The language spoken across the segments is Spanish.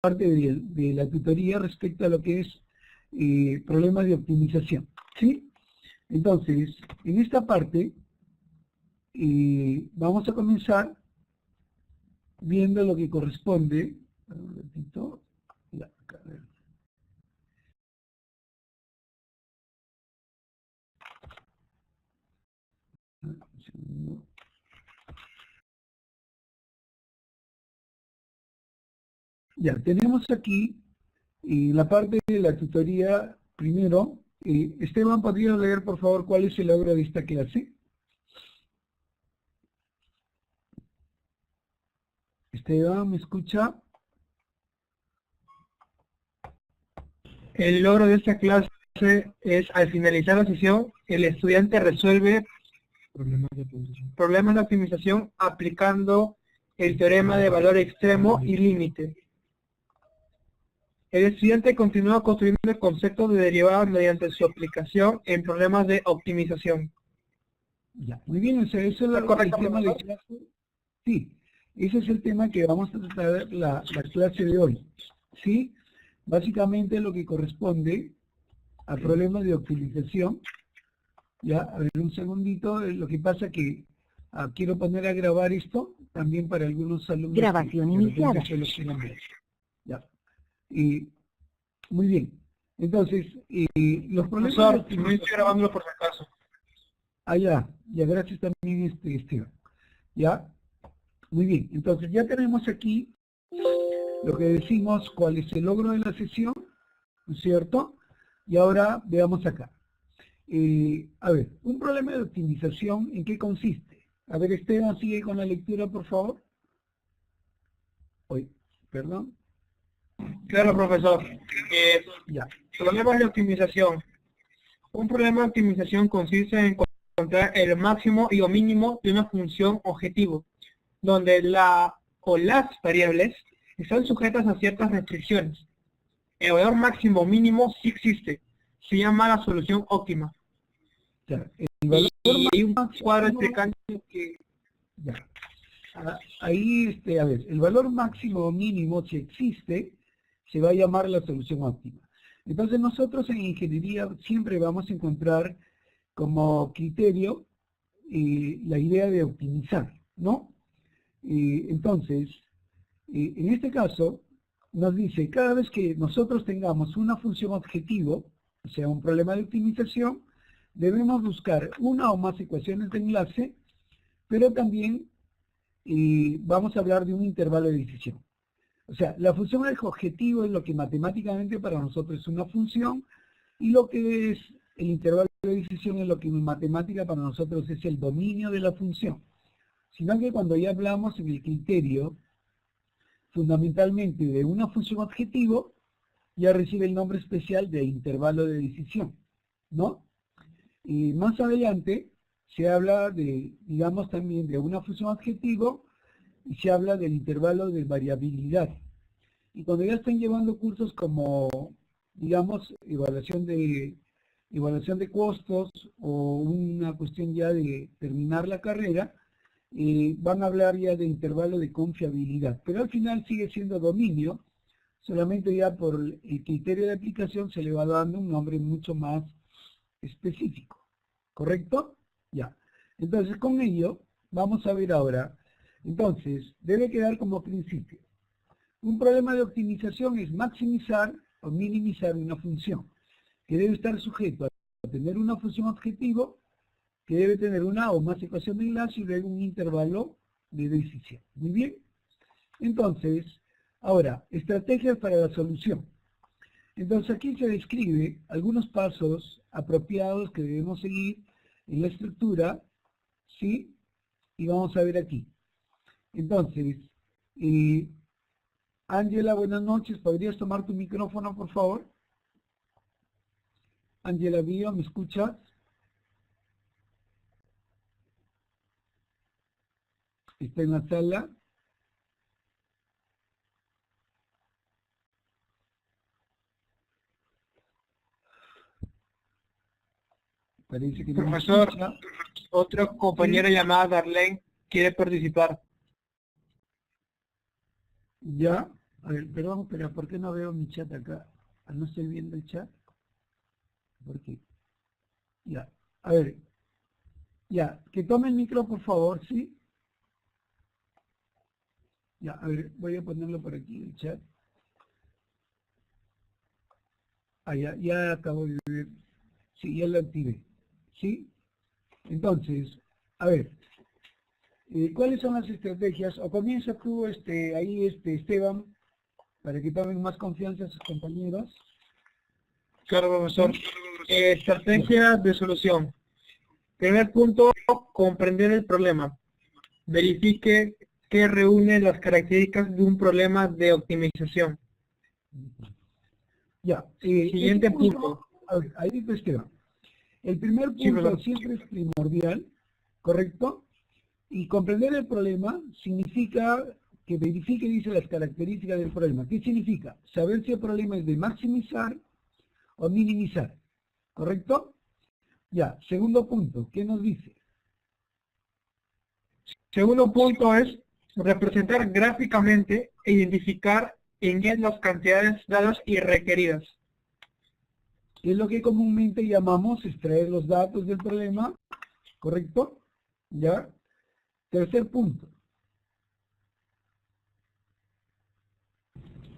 parte de la tutoría respecto a lo que es problemas de optimización, ¿sí? Entonces, en esta parte vamos a comenzar viendo lo que corresponde. Un ratito. Ya, acá, a ver. Un segundo. Ya, tenemos aquí la parte de la tutoría primero. Esteban, ¿podría leer por favor cuál es el logro de esta clase? Esteban, ¿me escucha? El logro de esta clase es, al finalizar la sesión, el estudiante resuelve problemas de optimización aplicando el teorema de valor extremo y límite. El estudiante continúa construyendo el concepto de derivada mediante su aplicación en problemas de optimización. Ya, muy bien, o sea, eso es el tema de clase. Sí, ese es el tema que vamos a tratar la clase de hoy. ¿Sí? Básicamente lo que corresponde a problemas de optimización. Ya, a ver, un segundito, lo que pasa que quiero poner a grabar esto también para algunos alumnos. Grabación iniciada. Ya. Muy bien. Entonces, los problemas de Profesor, optimización... no estoy grabándolo por si acaso. Ya, gracias también, Esteban. Ya, muy bien. Entonces, ya tenemos aquí lo que decimos, cuál es el logro de la sesión, ¿no es cierto? Y ahora veamos acá. A ver, un problema de optimización, ¿en qué consiste? A ver, Esteban, sigue con la lectura, por favor. Perdón. Claro, profesor. Ya. Problemas de optimización. Un problema de optimización consiste en encontrar el máximo y o mínimo de una función objetivo, donde la o las variables están sujetas a ciertas restricciones. El valor máximo o mínimo sí existe. Se llama la solución óptima. Ya. El valor Hay un máximo, cuadro explicando que... Ya. Ahí, a ver, el valor máximo o mínimo, si existe, se va a llamar la solución óptima. Entonces nosotros en ingeniería siempre vamos a encontrar como criterio la idea de optimizar, ¿no? Entonces, en este caso, nos dice, cada vez que nosotros tengamos una función objetivo, o sea, un problema de optimización, debemos buscar una o más ecuaciones de enlace, pero también vamos a hablar de un intervalo de decisión. O sea, la función objetivo es lo que matemáticamente para nosotros es una función, y lo que es el intervalo de decisión es lo que en matemática para nosotros es el dominio de la función. Sino que cuando ya hablamos en el criterio, fundamentalmente de una función objetivo, ya recibe el nombre especial de intervalo de decisión, ¿no? Y más adelante se habla de, digamos también de una función objetivo, y se habla del intervalo de variabilidad. Y cuando ya están llevando cursos como, digamos, evaluación de costos o una cuestión ya de terminar la carrera, van a hablar ya de intervalo de confiabilidad. Pero al final sigue siendo dominio, solamente ya por el criterio de aplicación se le va dando un nombre mucho más específico. ¿Correcto? Ya. Entonces con ello vamos a ver ahora. Entonces, debe quedar como principio. Un problema de optimización es maximizar o minimizar una función, que debe estar sujeto a tener una función objetivo, que debe tener una o más ecuaciones de enlace y luego un intervalo de decisión. Muy bien. Entonces, ahora, estrategias para la solución. Entonces aquí se describe algunos pasos apropiados que debemos seguir en la estructura, ¿sí? Y vamos a ver aquí. Entonces, Ángela, buenas noches. ¿Podrías tomar tu micrófono, por favor? Ángela Bio, ¿me escuchas? ¿Está en la sala? Parece que no me Profesor, escucha. otra compañera llamada Darlene quiere participar. Ya. A ver, perdón, pero ¿por qué no veo mi chat acá? No estoy viendo el chat. ¿Por qué? Ya. A ver. Ya. Que tome el micro, por favor, ¿sí? Ya, a ver, voy a ponerlo por aquí, el chat. Ah, ya acabo de ver. Sí, ya lo activé. ¿Sí? Entonces, a ver, ¿cuáles son las estrategias? O comienza tú, ahí, Esteban, para que tomen más confianza a sus compañeros. Claro, profesor. ¿Sí? Ya. Estrategia de solución. Primer punto, comprender el problema. Verifique que reúne las características de un problema de optimización. Ya. Ese Siguiente punto, punto. a ver, ahí dice Esteban. El primer Sí, punto profesor. siempre es primordial, ¿correcto? Y comprender el problema significa que verifique, dice, las características del problema. ¿Qué significa? Saber si el problema es de maximizar o minimizar, ¿correcto? Ya, segundo punto, ¿qué nos dice? Segundo punto es representar gráficamente e identificar en qué las cantidades dadas y requeridas. ¿Qué es lo que comúnmente llamamos extraer los datos del problema? ¿Correcto? ¿Ya? Tercer punto.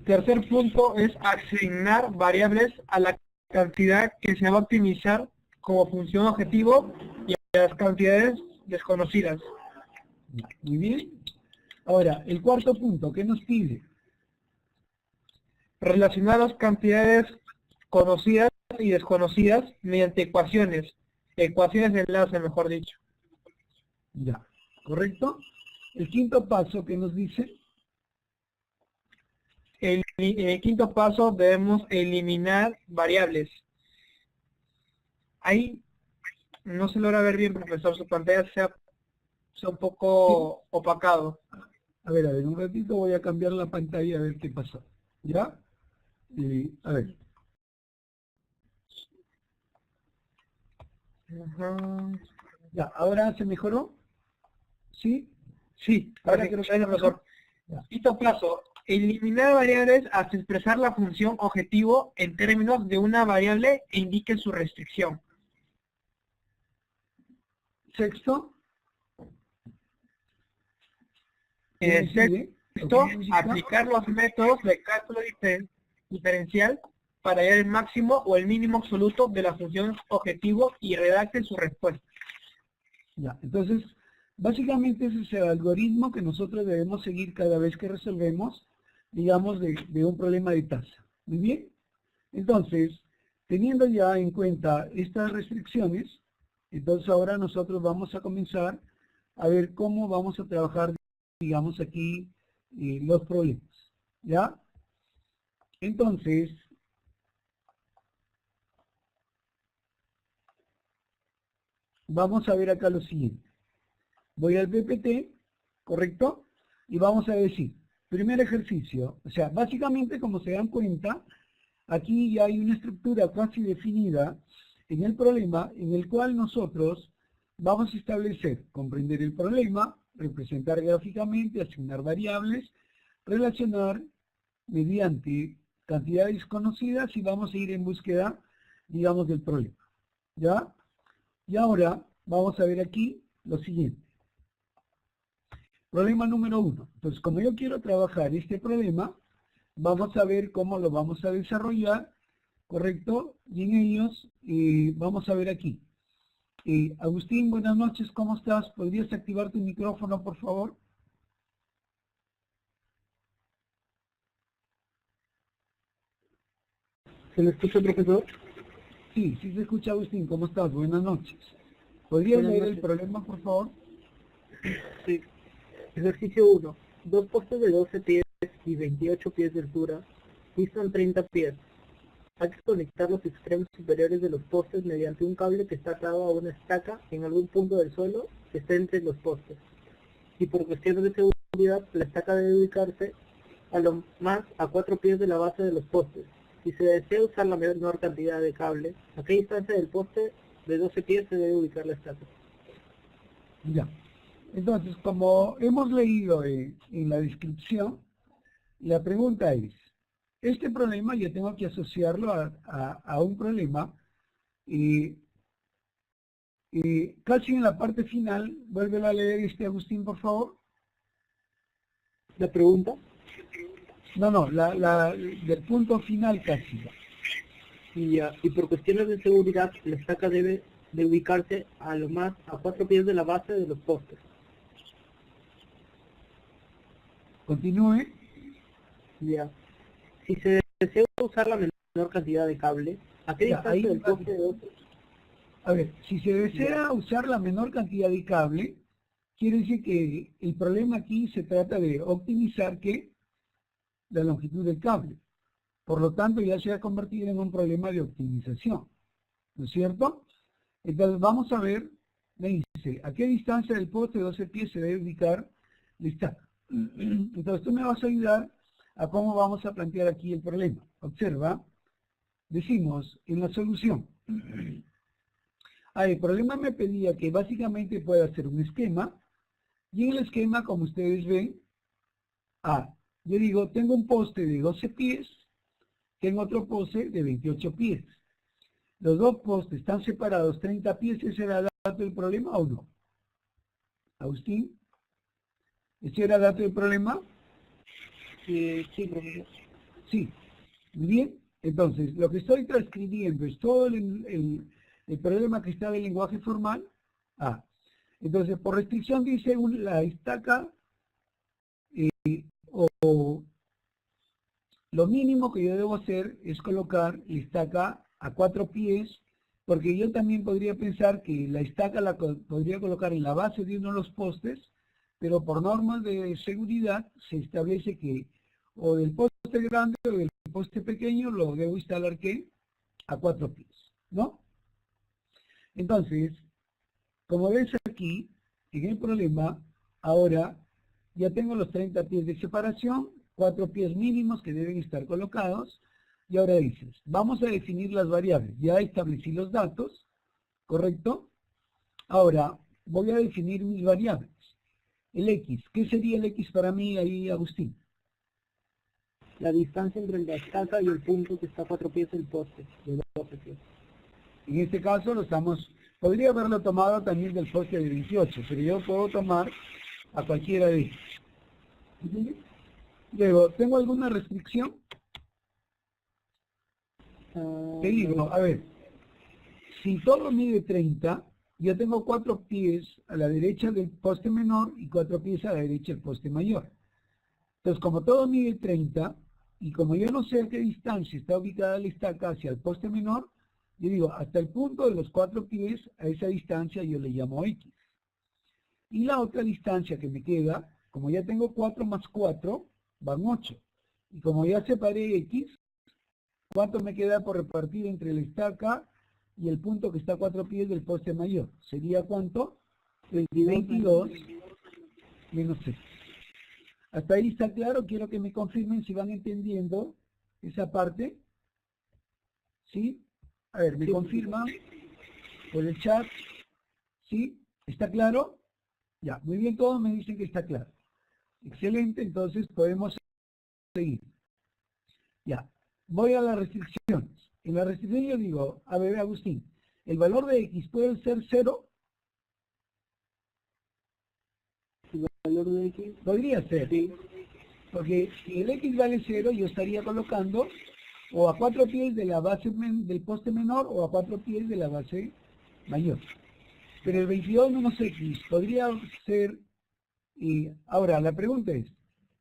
Tercer punto es asignar variables a la cantidad que se va a optimizar como función objetivo y a las cantidades desconocidas. Ya, muy bien. Ahora, el cuarto punto, ¿qué nos pide? Relacionar las cantidades conocidas y desconocidas mediante ecuaciones. Ecuaciones de enlace, mejor dicho. Ya, ¿correcto? El quinto paso, ¿qué nos dice? En el quinto paso debemos eliminar variables. Ahí no se logra ver bien, profesor, su pantalla sea un Sí. poco opacado. A ver, un ratito voy a cambiar la pantalla a ver qué pasó. ¿Ya? A ver, Ajá. ya, ¿ahora se mejoró? ¿Sí? Sí, ¿Ahora perfecto, creo que gracias, está mejor? profesor. Ya, Quinto paso, eliminar variables hasta expresar la función objetivo en términos de una variable e indique su restricción. sexto, ¿qué me pide? ¿O qué Sexto, me indica? aplicar los métodos de cálculo diferencial para hallar el máximo o el mínimo absoluto de la función objetivo y redacte su respuesta. Ya, entonces, básicamente ese es el algoritmo que nosotros debemos seguir cada vez que resolvemos, digamos, de un problema de tasa. Muy bien. Entonces, teniendo ya en cuenta estas restricciones, entonces ahora nosotros vamos a comenzar a ver cómo vamos a trabajar, digamos, aquí los problemas. ¿Ya? Entonces, vamos a ver acá lo siguiente. Voy al PPT, ¿correcto? Y vamos a decir, primer ejercicio, o sea, básicamente como se dan cuenta, aquí ya hay una estructura casi definida en el problema en el cual nosotros vamos a establecer, comprender el problema, representar gráficamente, asignar variables, relacionar mediante cantidades conocidas y vamos a ir en búsqueda, digamos, del problema. ¿Ya? Y ahora vamos a ver aquí lo siguiente. Problema número 1. Entonces, como yo quiero trabajar este problema, vamos a ver cómo lo vamos a desarrollar, ¿correcto? Y en ellos vamos a ver aquí. Agustín, buenas noches, ¿cómo estás? ¿Podrías activar tu micrófono, por favor? ¿Se me escucha, profesor? Sí, sí se escucha, Agustín, ¿cómo estás? Buenas noches. ¿Podrías Buenas leer el noches. problema, por favor? Sí. Ejercicio 1. Dos postes de 12 pies y 28 pies de altura distan 30 pies. Hay que conectar los extremos superiores de los postes mediante un cable que está atado a una estaca en algún punto del suelo que esté entre los postes. Y por cuestiones de seguridad, la estaca debe ubicarse a lo más a 4 pies de la base de los postes. Si se desea usar la menor cantidad de cable, ¿a qué distancia del poste de 12 pies se debe ubicar la estaca? Ya. Entonces, como hemos leído en la descripción, La pregunta es, este problema yo tengo que asociarlo a un problema casi en la parte final. Vuélvelo a leer, Agustín, por favor. ¿La pregunta? No, del punto final casi. Y por cuestiones de seguridad, la estaca debe de ubicarse a 4 pies de la base de los postes. Continúe. Ya. Si se desea usar la menor cantidad de cable, ¿a qué distancia del poste de 12? A ver, si se desea usar la menor cantidad de cable, quiere decir que el problema aquí se trata de optimizar la longitud del cable. Por lo tanto, ya se ha convertido en un problema de optimización. ¿No es cierto? Entonces, vamos a ver, me dice, ¿a qué distancia del poste de 12 pies se debe ubicar la estaca? Entonces, tú me vas a ayudar a cómo vamos a plantear aquí el problema. Observa, decimos en la solución. El problema me pedía que básicamente pueda hacer un esquema, y en el esquema, como ustedes ven, yo digo, tengo un poste de 12 pies, tengo otro poste de 28 pies. Los dos postes están separados 30 pies, ¿ese era dato del problema o no? Agustín, ¿ese era dato del problema? Sí, profesor. Sí, muy bien. Entonces, lo que estoy transcribiendo es todo el problema que está del lenguaje formal. Entonces, por restricción dice la estaca o lo mínimo que yo debo hacer es colocar la estaca a 4 pies, porque yo también podría pensar que la estaca la podría colocar en la base de uno de los postes, pero por normas de seguridad se establece que o del poste grande o del poste pequeño lo debo instalar ¿qué? A 4 pies, ¿no? Entonces, como ves aquí, en el problema, ahora ya tengo los 30 pies de separación, 4 pies mínimos que deben estar colocados, y ahora dices, vamos a definir las variables. Ya establecí los datos, ¿correcto? Ahora voy a definir mis variables. El X, ¿qué sería el X para mí ahí, Agustín? La distancia entre la estaca y el punto que está a 4 pies del poste, de 12 pies. En este caso podría haberlo tomado también del poste de 28, pero yo puedo tomar a cualquiera de ellos. Luego, ¿tengo alguna restricción? Te digo, a ver, si todo mide 30, yo tengo 4 pies a la derecha del poste menor y 4 pies a la derecha del poste mayor. Entonces, como todo mide 30, y como yo no sé a qué distancia está ubicada la estaca hacia el poste menor, yo digo, hasta el punto de los 4 pies, a esa distancia yo le llamo X. Y la otra distancia que me queda, como ya tengo 4 más 4, van 8. Y como ya separé X, ¿cuánto me queda por repartir entre la estaca y el punto que está a 4 pies del poste mayor? ¿Sería cuánto? 22 menos X. ¿Hasta ahí está claro? Quiero que me confirmen si van entendiendo esa parte. ¿Sí? A ver, ¿me confirman por el chat? ¿Sí? ¿Está claro? Ya, muy bien, todos me dicen que está claro. Excelente, entonces podemos seguir. Ya, voy a las restricciones. En la restricción yo digo, a ver, Agustín, ¿el valor de X puede ser 0? ¿El valor de X? Podría ser. Sí. Porque si el X vale 0, yo estaría colocando o a 4 pies de la base del poste menor o a 4 pies de la base mayor. Pero el 22 menos X podría ser, ahora la pregunta es,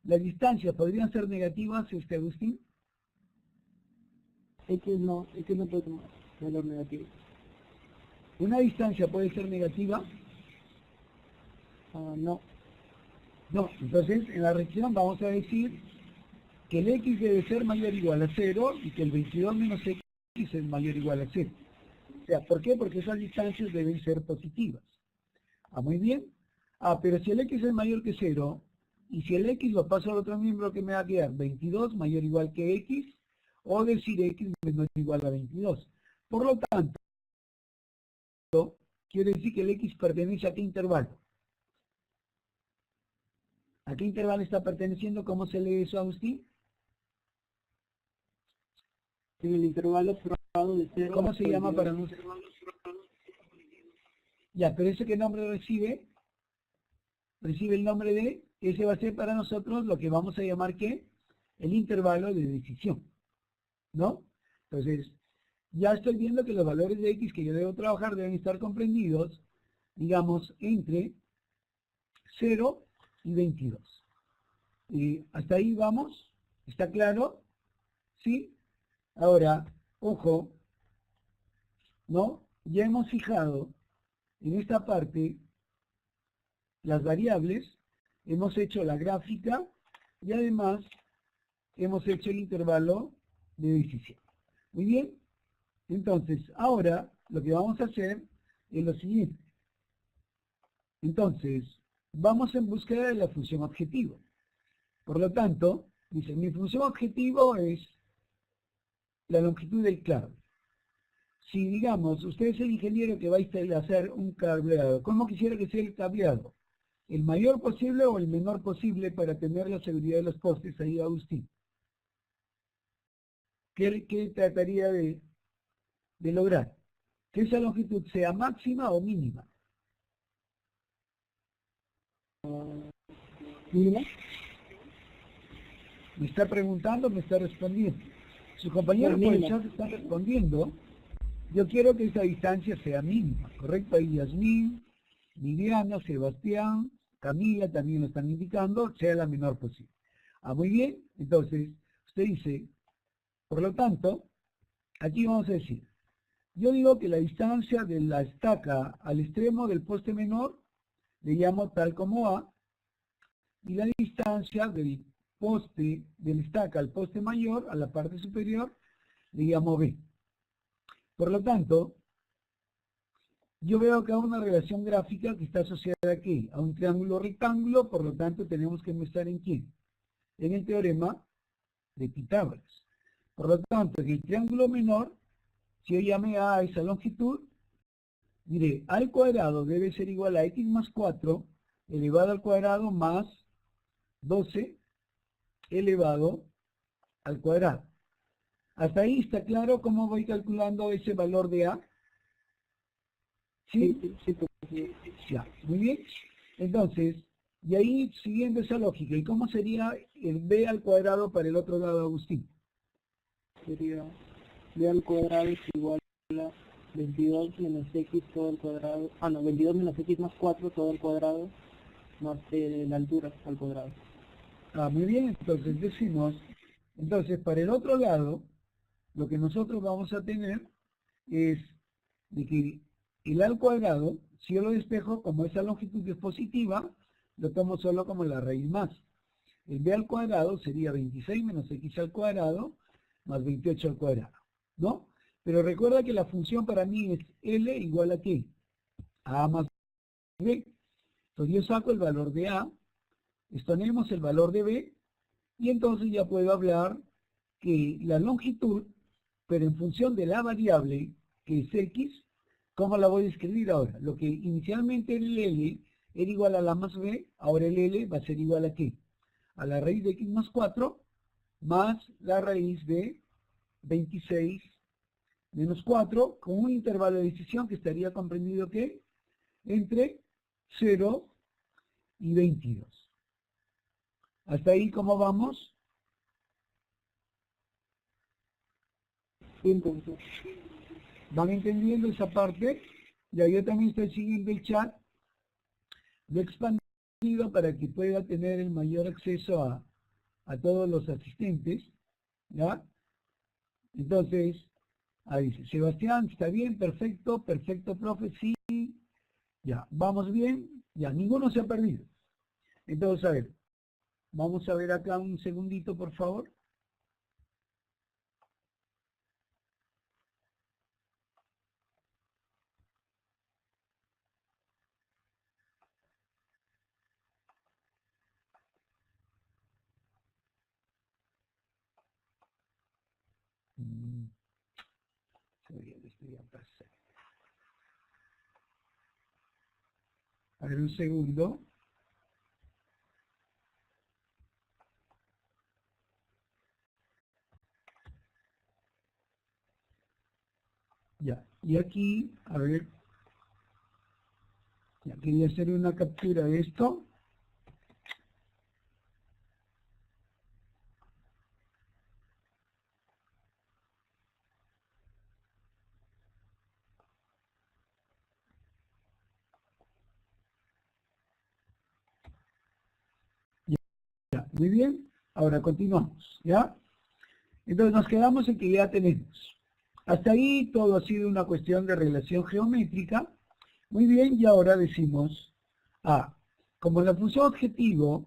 ¿las distancias podrían ser negativas, Agustín? X no puede tomar valor negativo. ¿Una distancia puede ser negativa? No. No, entonces en la reacción vamos a decir que el X debe ser mayor o igual a 0 y que el 22 menos X es mayor o igual a 0. O sea, ¿por qué? Porque esas distancias deben ser positivas. Muy bien. Pero si el X es mayor que 0, y si el X lo paso al otro miembro, que me va a quedar 22 mayor o igual que X, o decir X menor o igual a 22. Por lo tanto, quiere decir que el X pertenece a qué intervalo. ¿A qué intervalo está perteneciendo? ¿Cómo se lee eso, Agustín? En el intervalo probado de 0 ¿Cómo se llama para no? Ya, pero ese que nombre recibe el nombre de, ese va a ser para nosotros lo que vamos a llamar que el intervalo de decisión, ¿no? Entonces, ya estoy viendo que los valores de X que yo debo trabajar deben estar comprendidos, digamos, entre 0 y 22. Y hasta ahí vamos, ¿está claro? ¿Sí? Ahora, ojo, ¿no? Ya hemos fijado en esta parte las variables, hemos hecho la gráfica y además hemos hecho el intervalo de decisión. Muy bien, entonces ahora lo que vamos a hacer es lo siguiente. Entonces, vamos en búsqueda de la función objetivo. Por lo tanto, dice, mi función objetivo es la longitud del cable. Si, digamos, usted es el ingeniero que va a hacer un cableado, ¿cómo quisiera que sea el cableado? ¿El mayor posible o el menor posible para tener la seguridad de los postes ahí, Agustín? ¿Qué trataría de lograr? Que esa longitud sea máxima o mínima. mínima. Me está preguntando, me está respondiendo. Sus compañeros por el chat están respondiendo. Yo quiero que esa distancia sea mínima, ¿correcto? Ahí Yasmín, Viviana, Sebastián, Camila también lo están indicando, sea la menor posible. Ah, muy bien. Entonces, usted dice, por lo tanto, aquí vamos a decir, yo digo que la distancia de la estaca al extremo del poste menor le llamo tal como A, y la distancia del poste, de la estaca al poste mayor, a la parte superior, le llamo B. Por lo tanto, yo veo acá una relación gráfica que está asociada aquí, a un triángulo rectángulo, por lo tanto tenemos que estar en quién? En el teorema de Pitágoras. Por lo tanto, en el triángulo menor, si yo llame a esa longitud, diré, a al cuadrado debe ser igual a x más 4 elevado al cuadrado más 12 elevado al cuadrado. ¿Hasta ahí está claro cómo voy calculando ese valor de A? ¿Sí? Sí. Ya, muy bien. Entonces, y ahí siguiendo esa lógica, ¿y cómo sería el B al cuadrado para el otro lado, Agustín? Sería b al cuadrado es igual a 22 menos x todo al cuadrado. 22 menos x más 4 todo al cuadrado más la altura al cuadrado. Ah, muy bien. Entonces decimos, entonces para el otro lado, lo que nosotros vamos a tener es de que el A al cuadrado, si yo lo despejo como esa longitud es positiva, lo tomo solo como la raíz más. El B al cuadrado sería 26 menos x al cuadrado más 28 al cuadrado, ¿no? Pero recuerda que la función para mí es L igual a ¿qué? A más B. Entonces yo saco el valor de A, exponemos el valor de B, y entonces ya puedo hablar que la longitud, pero en función de la variable, que es X, ¿cómo la voy a escribir ahora? Lo que inicialmente el L era igual a la más B, ahora el L va a ser igual a ¿qué? A la raíz de X más 4, más la raíz de 26 menos 4, con un intervalo de decisión que estaría comprendido ¿qué? Entre 0 y 22. ¿Hasta ahí cómo vamos? Entonces, ¿Van entendiendo esa parte? Ya yo también estoy siguiendo el chat. Lo he expandido para que pueda tener el mayor acceso a todos los asistentes. ¿Ya? Entonces, ahí dice, Sebastián, ¿está bien? Perfecto, perfecto, profe, sí. Ya, ¿vamos bien? Ya, ninguno se ha perdido. Entonces, a ver, vamos a ver acá un segundito, por favor. Esto ya pasa. A ver, un segundo. Ya, y aquí, a ver, ya quería hacer una captura de esto. Ya, muy bien, ahora continuamos, ¿ya? Entonces nos quedamos en que ya tenemos. Hasta ahí todo ha sido una cuestión de relación geométrica. Muy bien, y ahora decimos, como la función objetivo,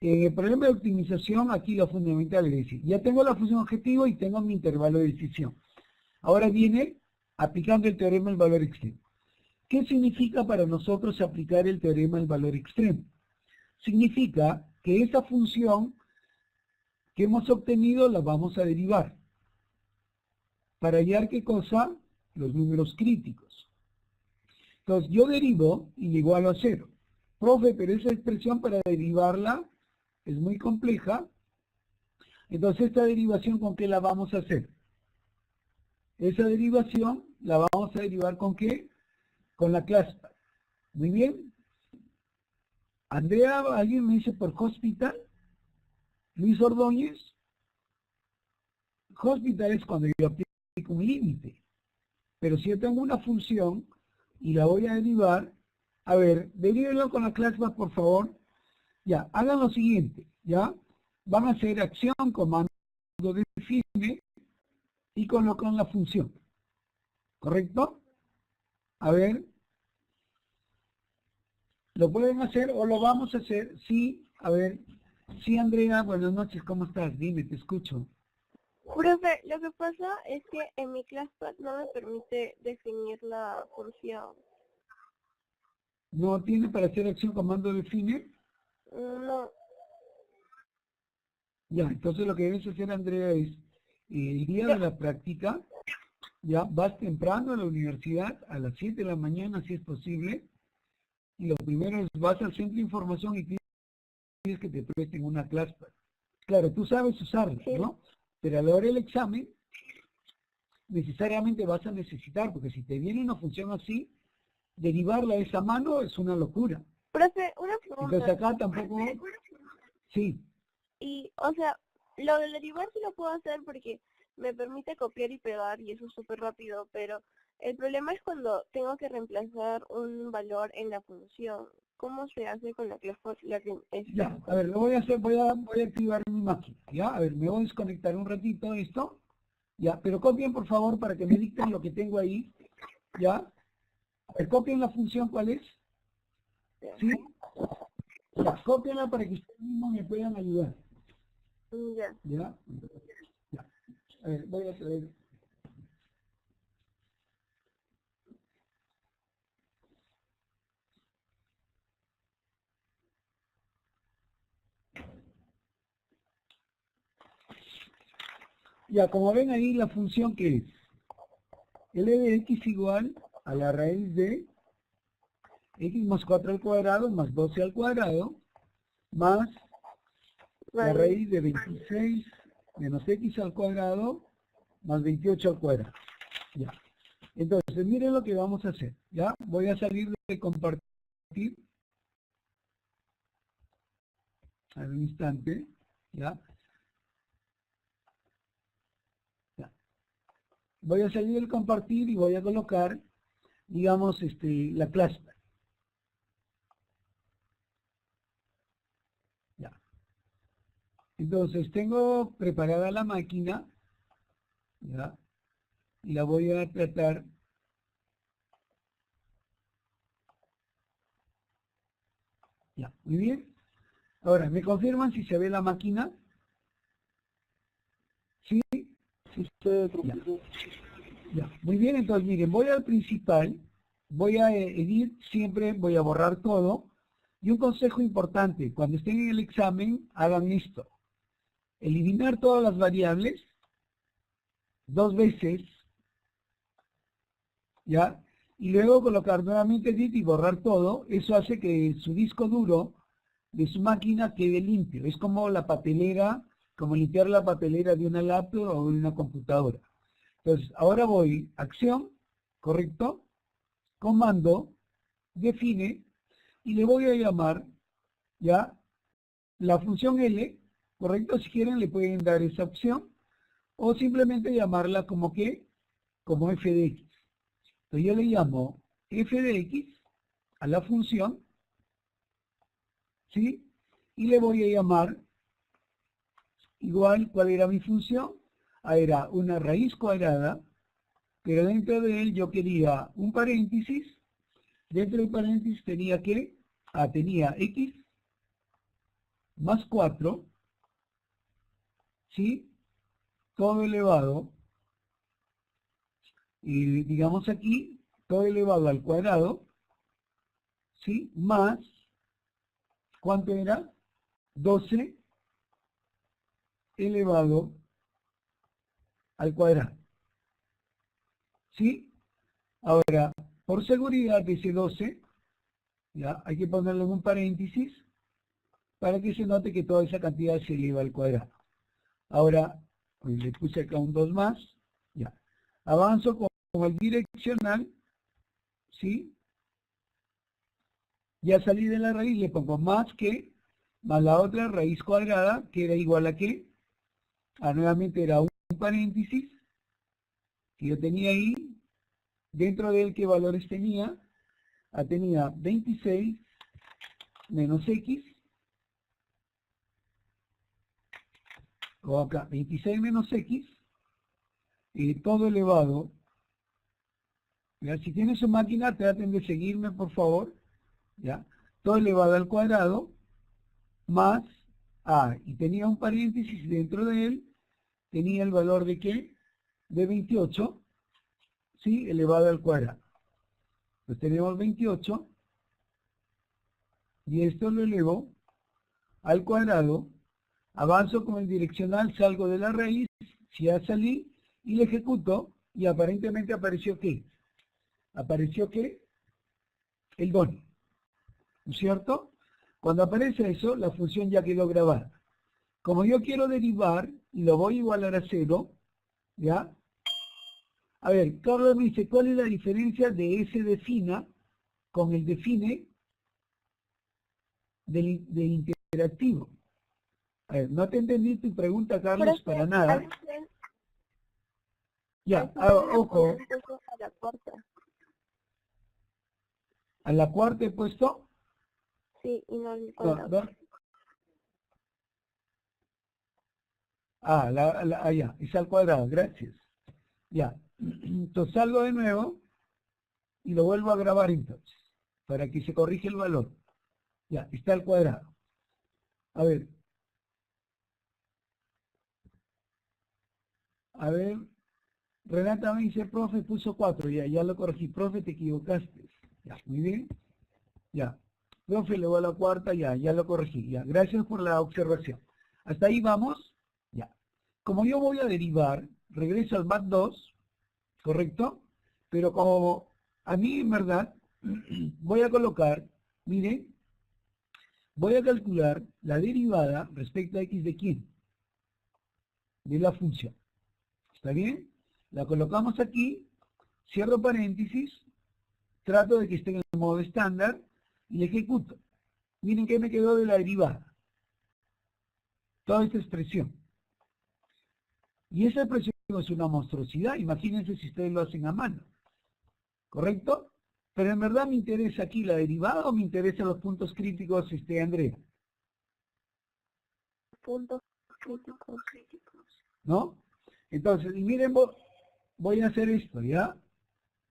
en el problema de optimización, aquí lo fundamental es decir, ya tengo la función objetivo y tengo mi intervalo de decisión. Ahora viene aplicando el teorema del valor extremo. ¿Qué significa para nosotros aplicar el teorema del valor extremo? Significa que esa función que hemos obtenido la vamos a derivar. ¿Para hallar qué cosa? Los números críticos. Entonces yo derivo y le igualo a 0. Profe, pero esa expresión para derivarla es muy compleja. Entonces esta derivación, ¿con qué la vamos a hacer? Esa derivación la vamos a derivar ¿con qué? Con la clase. Muy bien. Andrea, ¿alguien me dice por hospital? Luis Ordóñez. Hospital es cuando yo aplico un límite. Pero si yo tengo una función y la voy a derivar, a ver, derívenlo con la clase, por favor. Ya, hagan lo siguiente, ¿ya? Van a hacer acción, comando define y colocan la función. ¿Correcto? A ver, ¿lo pueden hacer o lo vamos a hacer? Sí, a ver. Sí, Andrea, buenas noches, ¿cómo estás? Dime, te escucho. Profe, lo que pasa es que en mi ClassPad no me permite definir la función. ¿No tiene para hacer acción comando define? No, Ya, entonces lo que debes hacer, Andrea, es el día de la práctica, ya vas temprano a la universidad a las 7 de la mañana, si es posible, y lo primero es vas al centro de información y pides que te presten una clase. Claro, tú sabes usarla, sí. ¿no? Pero a la hora del examen, necesariamente vas a necesitar, porque si te viene una función así, derivarla de esa mano es una locura. Profe, una pregunta. Entonces acá tampoco... Sí, Y, o sea, lo de derivar sí lo puedo hacer porque me permite copiar y pegar y eso es súper rápido, pero el problema es cuando tengo que reemplazar un valor en la función. ¿Cómo se hace con la clase? ya, a ver, lo voy a hacer, voy a activar mi máquina, ya, a ver, me voy a desconectar un ratito de esto, ya, pero copien por favor para que me dicten lo que tengo ahí, ya, a ver, copien la función, ¿cuál es? ¿Sí? Ya, cópienla para que ustedes mismos me puedan ayudar, Ya. ya, ya, a ver, voy a traer... Ya, como ven ahí la función que es L de x igual a la raíz de x más 4 al cuadrado más 12 al cuadrado más la raíz de 26 menos x al cuadrado más 28 al cuadrado. Ya. Entonces, miren lo que vamos a hacer. Ya, voy a salir de compartir. Al instante. Ya. Voy a salir del compartir y voy a colocar, digamos, la clase. Ya. Entonces, tengo preparada la máquina, ¿ya? Y la voy a tratar. Ya, muy bien. Ahora, ¿me confirman si se ve la máquina? ¿Sí? Sí, Ya. Ya, muy bien, entonces miren, voy al principal, voy a edit, siempre voy a borrar todo, y un consejo importante, cuando estén en el examen, hagan esto, eliminar todas las variables, 2 veces, ¿ya? Y luego colocar nuevamente edit y borrar todo, eso hace que su disco duro de su máquina quede limpio, es como la papelera, como limpiar la papelera de una laptop o de una computadora. Entonces, ahora voy, acción, correcto, comando, define, y le voy a llamar, ya, la función L, correcto, si quieren le pueden dar esa opción, o simplemente llamarla como que, como f de x. Entonces yo le llamo f de x a la función, ¿sí? Y le voy a llamar, igual, ¿cuál era mi función? Era una raíz cuadrada, pero dentro de él yo quería un paréntesis, dentro del paréntesis tenía que, tenía x más 4, ¿sí? Todo elevado, y digamos aquí, todo elevado al cuadrado, ¿sí? Más, ¿cuánto era? 12 elevado al cuadrado, ¿sí? Ahora, por seguridad de ese 12, ya, hay que ponerlo en un paréntesis para que se note que toda esa cantidad se eleva al cuadrado. Ahora, pues le puse acá un 2 más, ya. Avanzo con el direccional, ¿sí? Ya salí de la raíz, le pongo más que, más la otra raíz cuadrada, que era igual a que, nuevamente era un paréntesis, que yo tenía ahí, dentro de él, ¿qué valores tenía? Tenía 26 menos x, o acá, 26 menos x, y todo elevado. ¿Ya? Si tienen su máquina, traten de seguirme, por favor. ¿Ya? Todo elevado al cuadrado, más y tenía un paréntesis dentro de él, tenía el valor de ¿qué? De 28, ¿sí? Elevado al cuadrado. Pues tenemos 28, y esto lo elevo al cuadrado, avanzo con el direccional, salgo de la raíz, si ya salí, y le ejecuto, y aparentemente apareció ¿qué? Apareció ¿qué? El don, ¿no es cierto? Cuando aparece eso, la función ya quedó grabada. Como yo quiero derivar, y lo voy a igualar a 0, ¿ya? A ver, Carlos me dice, ¿cuál es la diferencia de ese defina con el define del interactivo? A ver, no te entendí tu pregunta, Carlos, para nada. Ya, ojo. A la cuarta. ¿A la cuarta he puesto? Sí, y no al cuadrado. Ya, es al cuadrado, gracias. Ya, entonces salgo de nuevo y lo vuelvo a grabar entonces, para que se corrija el valor. Ya, está al cuadrado. A ver, Renata me dice, profe, puso 4, ya lo corregí. Profe, te equivocaste. Ya, muy bien. Ya, profe, le voy a la cuarta, ya lo corregí. Ya, gracias por la observación. Hasta ahí vamos. Ya. Como yo voy a derivar, regreso al MAT2, ¿correcto? Pero como a mí, en verdad, voy a colocar, miren, voy a calcular la derivada respecto a x de quién, de la función. ¿Está bien? La colocamos aquí, cierro paréntesis, trato de que esté en el modo estándar y le ejecuto. Miren qué me quedó de la derivada. Toda esta expresión. Y esa expresión es una monstruosidad, imagínense si ustedes lo hacen a mano. ¿Correcto? Pero en verdad me interesa aquí la derivada o me interesan los puntos críticos, Andrea. Puntos críticos. ¿No? Entonces, y miren, voy a hacer esto, ¿ya?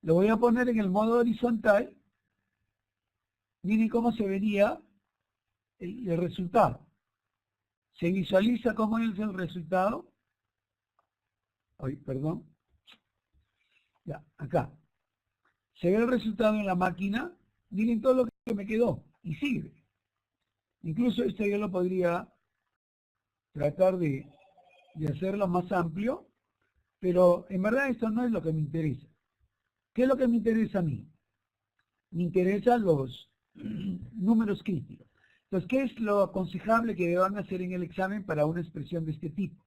Lo voy a poner en el modo horizontal. Miren cómo se vería el resultado. ¿Se visualiza cómo es el resultado? Ay, perdón. Ya, acá. Se ve el resultado en la máquina. Miren todo lo que me quedó. Y sigue. Incluso esto yo lo podría tratar de hacerlo más amplio. Pero en verdad esto no es lo que me interesa. ¿Qué es lo que me interesa a mí? Me interesan los números críticos. Entonces, ¿qué es lo aconsejable que deban hacer en el examen para una expresión de este tipo?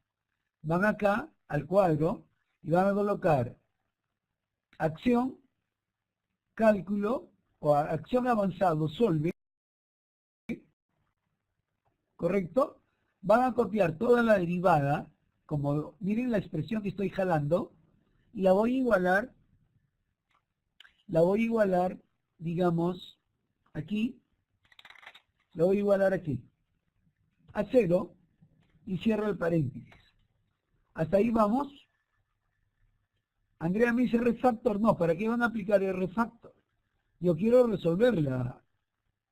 Van acá al cuadro y van a colocar acción, cálculo, o acción avanzado, solve, ¿correcto? Van a copiar toda la derivada, como miren la expresión que estoy jalando, y la voy a igualar, digamos, aquí, la voy a igualar aquí, a 0, y cierro el paréntesis. Hasta ahí vamos. Andrea me dice refactor, no, ¿para qué van a aplicar el refactor? Yo quiero resolver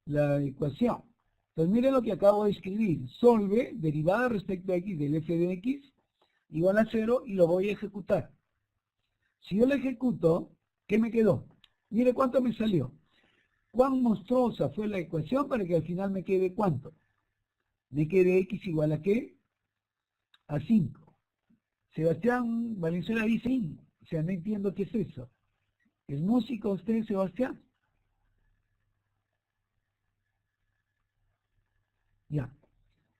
la ecuación. Entonces miren lo que acabo de escribir. Solve, derivada respecto a x del f de x, igual a 0, y lo voy a ejecutar. Si yo lo ejecuto, ¿qué me quedó? Mire cuánto me salió. ¿Cuán monstruosa fue la ecuación para que al final me quede cuánto? Me quede x igual a ¿qué? A 5. Sebastián Valenzuela dice, o sea, no entiendo qué es eso. ¿Es músico usted, Sebastián? Ya.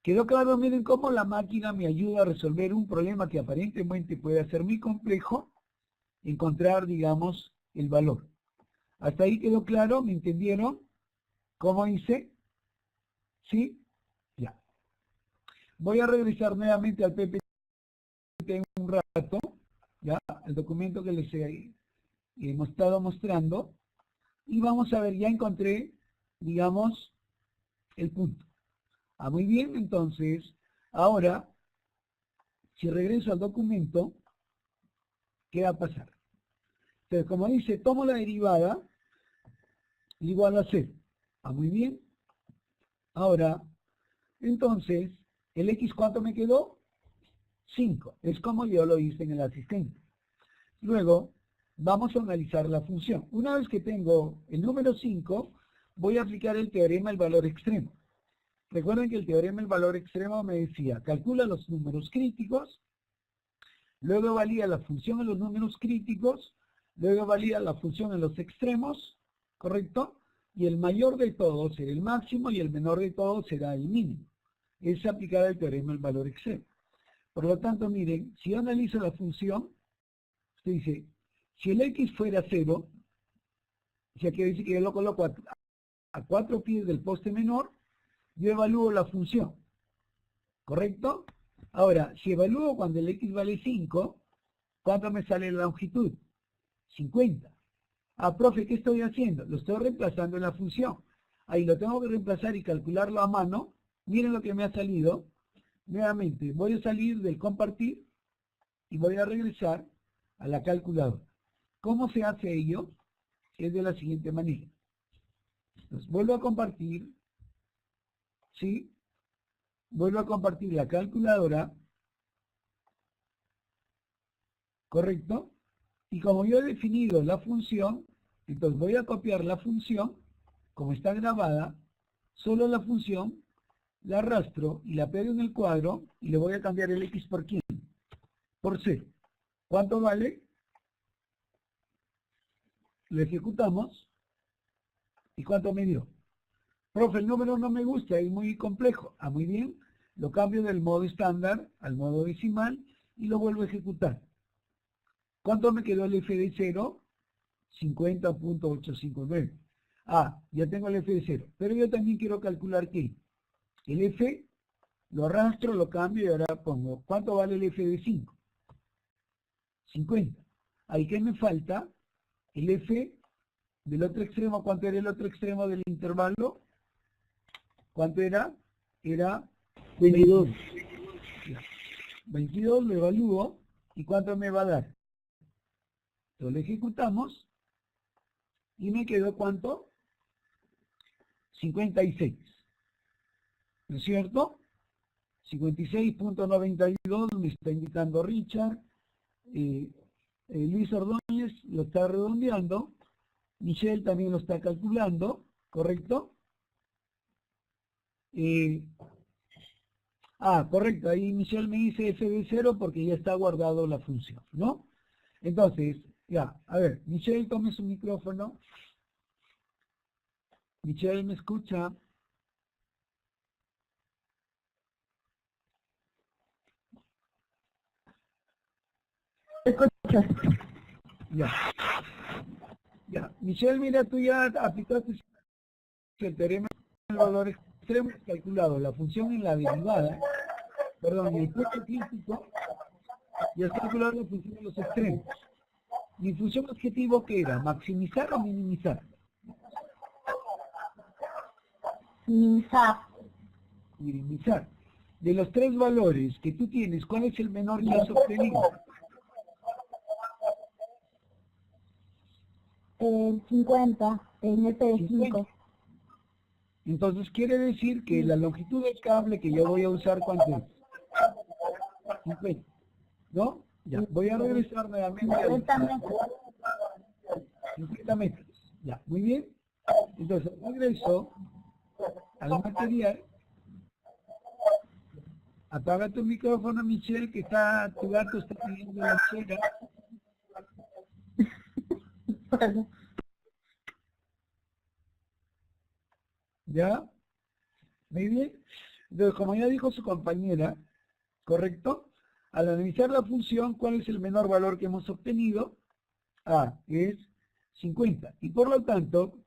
¿Quedó claro? Miren cómo la máquina me ayuda a resolver un problema que aparentemente puede ser muy complejo, encontrar, digamos, el valor. ¿Hasta ahí quedó claro? ¿Me entendieron? ¿Cómo hice? ¿Sí? Ya. Voy a regresar nuevamente al PPT en un rato, ya, el documento que les hemos estado mostrando, y vamos a ver, ya encontré, digamos, el punto. Ah, muy bien, entonces, ahora, si regreso al documento, ¿qué va a pasar? Entonces, como dice, tomo la derivada, igual a 0. Ah, muy bien. Ahora, entonces, ¿el x cuánto me quedó? 5. Es como yo lo hice en el asistente. Luego, vamos a analizar la función. Una vez que tengo el número 5, voy a aplicar el teorema del valor extremo. Recuerden que el teorema del valor extremo me decía, calcula los números críticos, luego valida la función en los números críticos, luego valida la función en los extremos, ¿correcto? Y el mayor de todos será el máximo y el menor de todos será el mínimo. Es aplicar el teorema del valor extremo. Por lo tanto, miren, si yo analizo la función, usted dice, si el x fuera 0, o sea, quiere decir que yo lo coloco a 4 pies del poste menor, yo evalúo la función, ¿correcto? Ahora, si evalúo cuando el x vale 5, ¿cuánto me sale la longitud? 50. Ah, profe, ¿qué estoy haciendo? Lo estoy reemplazando en la función. Ahí lo tengo que reemplazar y calcularlo a mano. Miren lo que me ha salido. Nuevamente, voy a salir del compartir y voy a regresar a la calculadora. ¿Cómo se hace ello? Es de la siguiente manera. Entonces, vuelvo a compartir. ¿Sí? Vuelvo a compartir la calculadora. ¿Correcto? Y como yo he definido la función, entonces voy a copiar la función, como está grabada, solo la función, la arrastro y la pego en el cuadro y le voy a cambiar el x por quién, por 0. ¿Cuánto vale? Lo ejecutamos. ¿Y cuánto me dio? Profe, el número no me gusta, es muy complejo. Ah, muy bien. Lo cambio del modo estándar al modo decimal y lo vuelvo a ejecutar. ¿Cuánto me quedó el f de 0? 50.859. Ah, ya tengo el f de 0. Pero yo también quiero calcular ¿qué? El f, lo arrastro, lo cambio y ahora pongo, ¿cuánto vale el f de 5? 50. Ahí que me falta el f del otro extremo. ¿Cuánto era el otro extremo del intervalo? ¿Cuánto era? Era 22. 22 lo evalúo. ¿Y cuánto me va a dar? Lo ejecutamos y me quedó ¿cuánto? 56. ¿No es cierto? 56.92 me está indicando Richard. Luis Ordóñez lo está redondeando. Michelle también lo está calculando, ¿correcto? Correcto, ahí Michelle me dice f de 0 porque ya está guardado la función, ¿no? Entonces, ya, a ver, Michelle, tome su micrófono. Michelle, ¿me escucha? Ya. Ya. Michelle, mira, tú ya aplicaste el teorema del valor extremo calculado, la función en la derivada, perdón, en el puesto crítico, y has calculado la función de los extremos. Mi función objetivo, ¿qué era? ¿Maximizar o minimizar? Minimizar. Minimizar. De los tres valores que tú tienes, ¿cuál es el menor que has obtenido? El 50 en este de 5. 50. Entonces quiere decir que la longitud del cable que yo voy a usar, ¿cuánto es? 50. ¿No? Ya, voy a regresar nuevamente a 50 metros. 50 metros. Ya, muy bien. Entonces, regreso al material. Apaga tu micrófono, Michelle, que tu gato está pidiendo la cera. ¿Ya? Muy bien. Entonces, como ya dijo su compañera, ¿correcto? Al analizar la función, ¿cuál es el menor valor que hemos obtenido? A, es 50. Y por lo tanto,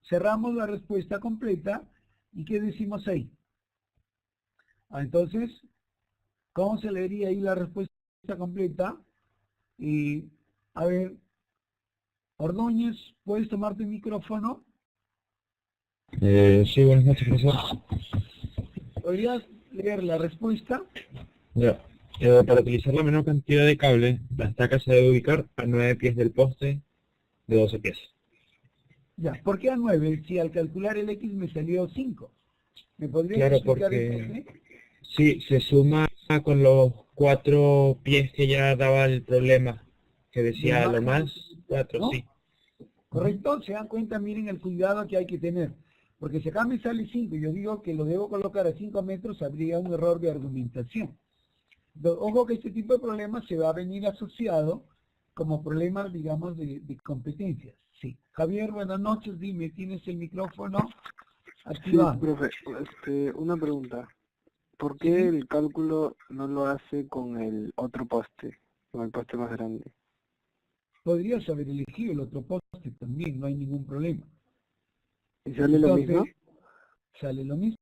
cerramos la respuesta completa. ¿Y qué decimos ahí? Entonces, ¿cómo se leería ahí la respuesta completa? Y, a ver, Ordóñez, ¿puedes tomar tu micrófono? Sí, buenas noches, profesor. ¿Podrías leer la respuesta? Ya. Para utilizar la menor cantidad de cable, la estaca se debe ubicar a 9 pies del poste de 12 pies. Ya, ¿por qué a 9 si al calcular el X me salió 5? ¿Me podrías Claro, explicar el por porque qué? sí, se suma con los 4 pies que ya daba el problema, que decía lo más 4, ¿no? sí. ¿Correcto? Se dan cuenta, miren el cuidado que hay que tener. Porque si acá me sale 5 y yo digo que lo debo colocar a 5 metros, habría un error de argumentación. Ojo que este tipo de problemas se va a venir asociado como problemas, digamos, de competencias. Sí. Javier, buenas noches, dime, ¿tienes el micrófono Sí, activado? profe, una pregunta. ¿Por Sí. qué el cálculo no lo hace con el otro poste, con el poste más grande? Podrías haber elegido el otro poste también, no hay ningún problema. ¿Y sale lo Entonces, mismo? sale lo mismo.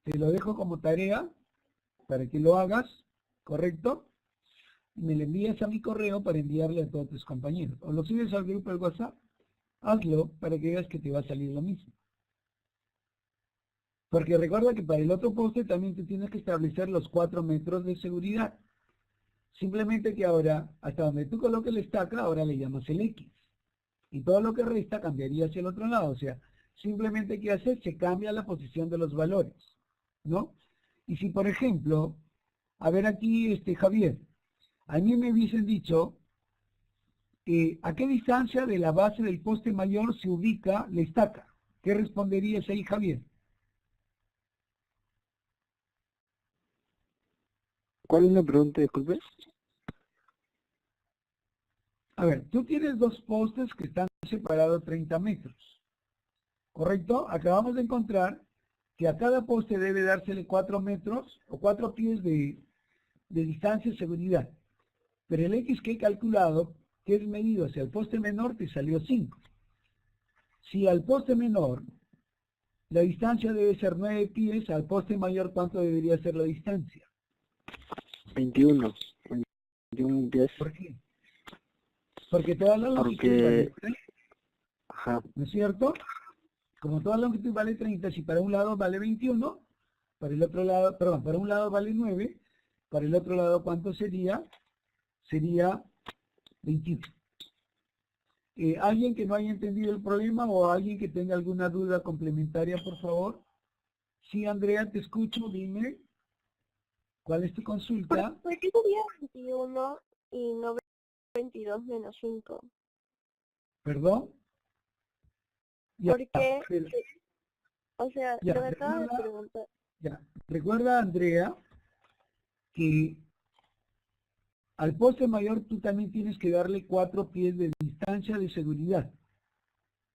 Te lo dejo como tarea para que lo hagas, ¿correcto? Y me lo envías a mi correo para enviarle a todos tus compañeros. O lo subes al grupo del WhatsApp, hazlo para que veas que te va a salir lo mismo. Porque recuerda que para el otro poste también te tienes que establecer los 4 metros de seguridad. Simplemente que ahora, hasta donde tú coloques la estaca, ahora le llamas el X. Y todo lo que resta cambiaría hacia el otro lado. O sea, simplemente ¿qué hace? Se cambia la posición de los valores, ¿no? Y si, por ejemplo, a ver aquí, Javier, a mí me hubiesen dicho, ¿a qué distancia de la base del poste mayor se ubica la estaca? ¿Qué responderías ahí, Javier? ¿Cuál es la pregunta, disculpe? A ver, tú tienes dos postes que están separados 30 metros, ¿correcto? Acabamos de encontrar que a cada poste debe dársele 4 metros o 4 pies de distancia de seguridad. Pero el X que he calculado, que es medido hacia el poste menor, te salió 5. Si al poste menor la distancia debe ser 9 pies, al poste mayor, ¿cuánto debería ser la distancia? 21. 21 pies. ¿Por qué? Porque toda la longitud vale 30, Ajá. ¿no es cierto? Como toda longitud vale 30, si para un lado vale 21, para el otro lado, perdón, para un lado vale 9, para el otro lado, ¿cuánto sería? Sería 21. ¿Alguien que no haya entendido el problema o alguien que tenga alguna duda complementaria, por favor? Sí, Andrea, te escucho, dime. ¿Cuál es tu consulta? ¿Por qué sería 21 y no 22 menos 5? ¿Perdón? Ya, Porque, pero- o sea, ya, lo que acabo de recuerda, preguntar. recuerda, Andrea, que al poste mayor tú también tienes que darle 4 pies de distancia de seguridad.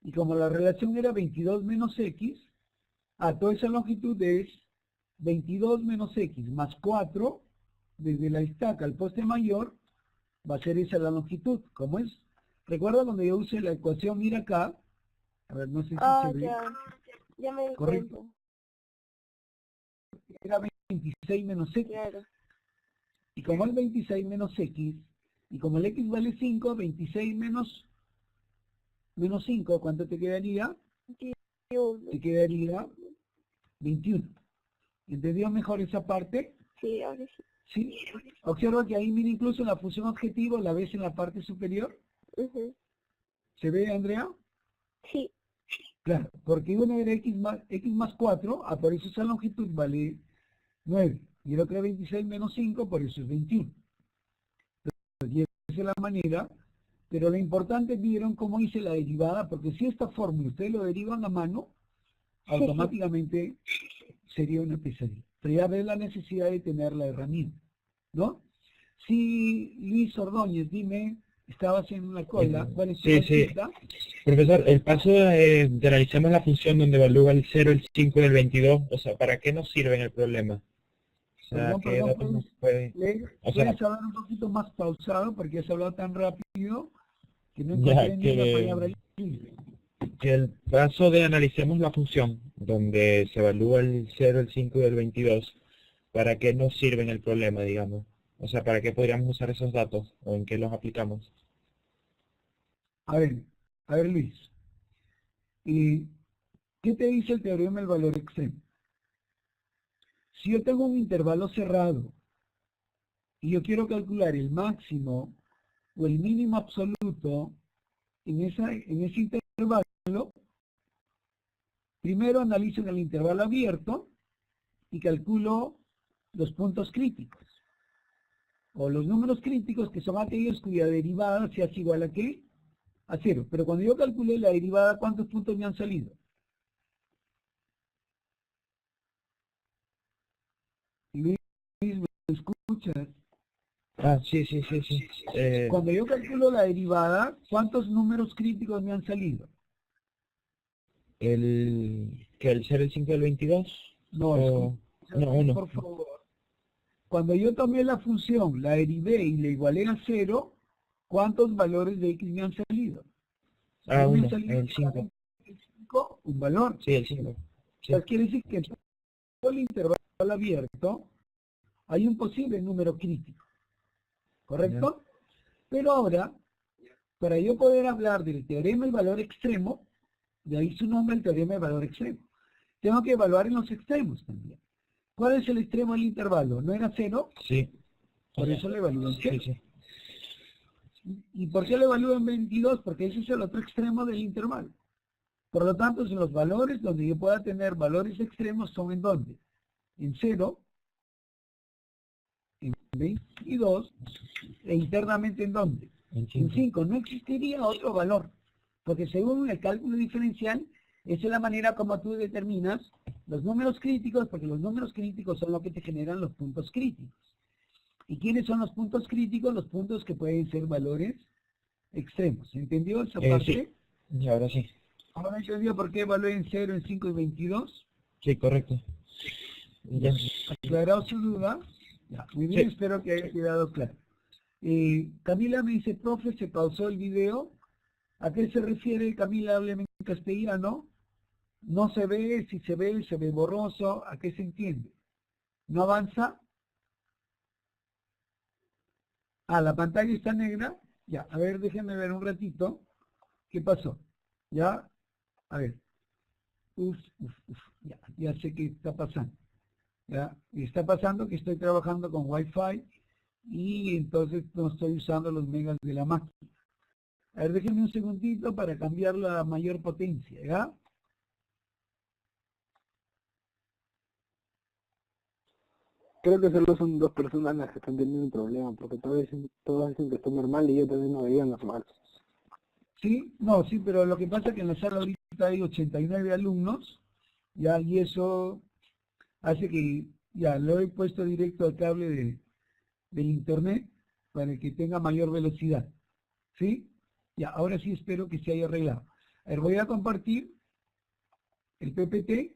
Y como la relación era 22 menos X, a toda esa longitud es 22 menos X más 4 desde la estaca al poste mayor va a ser esa la longitud. ¿Cómo es? Recuerda cuando yo use la ecuación, mira acá, a ver, no sé si se ve, Ya me di correcto, cuenta. era 26 menos x, Claro. y como es 26 menos x, y como el x vale 5, 26 menos 5, ¿cuánto te quedaría? 21. Te quedaría 21. ¿Entendió mejor esa parte? Sí, ahora sí. ¿Sí? Observa que ahí, mira, incluso la función objetivo la ves en la parte superior. Ujú. ¿Se ve, Andrea? Sí. Claro, porque uno era x más 4, por eso esa longitud vale 9. Y el otro es 26 menos 5, por eso es 21. Y esa es la manera, pero lo importante vieron cómo hice la derivada, porque si esta fórmula ustedes lo derivan a mano, automáticamente sería una pesadilla. Pero ya ves la necesidad de tener la herramienta, ¿no? Si Luis Ordóñez, dime, estabas en la cola, ¿cuál es tu Sí, sí. consulta? Profesor, el paso de analizamos la función donde evalúa el 0, el 5 y el 22, o sea, ¿para qué nos sirve en el problema? O sea, ¿qué datos nos puede...? O sea, ¿puedes hablar un poquito más pausado? Porque has hablado tan rápido que no ya encontré ni una palabra libre. que el paso de analicemos la función donde se evalúa el 0, el 5 y el 22, ¿para qué nos sirve en el problema, digamos? O sea, ¿para qué podríamos usar esos datos? ¿O en qué los aplicamos? A ver Luis, ¿y qué te dice el teorema del valor extremo? Si yo tengo un intervalo cerrado y yo quiero calcular el máximo o el mínimo absoluto en ese intervalo, primero analizo en el intervalo abierto y calculo los puntos críticos, o los números críticos, que son aquellos cuya derivada se hace igual a ¿qué? A 0. Pero cuando yo calculé la derivada, ¿cuántos puntos me han salido? Luis, ¿me escuchas? Ah, sí. Cuando yo calculo la derivada, ¿cuántos números críticos me han salido? El 0, el 5 y el 22, No, o... escúchame, No, 1. por favor. Cuando yo tomé la función, la derivé y la igualé a 0, ¿cuántos valores de x me han salido? Ah, No me 1, han salido el 5. solamente el 5, un valor. Sí, el 5. Sí. Entonces quiere decir que en todo el intervalo abierto hay un posible número crítico, ¿correcto? Pero ahora, para yo poder hablar del teorema del valor extremo, de ahí su nombre, el teorema del valor extremo, tengo que evaluar en los extremos también. ¿Cuál es el extremo del intervalo? ¿No era 0? Sí. Por eso le evalúo en 0. Sí. ¿Y por qué le evalúo en 22? Porque ese es el otro extremo del intervalo. Por lo tanto, si los valores donde yo pueda tener valores extremos son ¿en dónde? En 0, en 22, e internamente ¿en dónde? En En 5. 5. No existiría otro valor, porque según el cálculo diferencial, esa es la manera como tú determinas los números críticos, porque los números críticos son lo que te generan los puntos críticos. ¿Y quiénes son los puntos críticos? Los puntos que pueden ser valores extremos. ¿Entendió esa parte? Sí. Y ahora sí. Ahora entendió por qué evalué en 0, en 5 y 22. Sí, correcto. Ya. ¿Aclarado su duda? Ya, muy bien, Sí. espero que haya quedado claro. Camila me dice, profe, se pausó el video. ¿A qué se refiere, Camila? Hábleme en castellano. No se ve, si se ve borroso. ¿A qué se entiende? ¿No avanza? Ah, la pantalla está negra. Ya, a ver, déjenme ver un ratito. ¿Qué pasó? Ya, a ver. Ya sé qué está pasando. Ya, y está pasando que estoy trabajando con Wi-Fi y entonces no estoy usando los megas de la máquina. A ver, déjenme un segundito para cambiar la mayor potencia, ¿ya? Creo que solo son dos personas las que están teniendo un problema, porque todos dicen que está normal y yo también no veía normal. ¿Sí? No, sí, pero lo que pasa es que en la sala ahorita hay 89 alumnos, ya, y eso hace que, ya, lo he puesto directo al cable del internet para que tenga mayor velocidad, ¿sí? Ya, ahora sí espero que se haya arreglado. A ver, voy a compartir el PPT.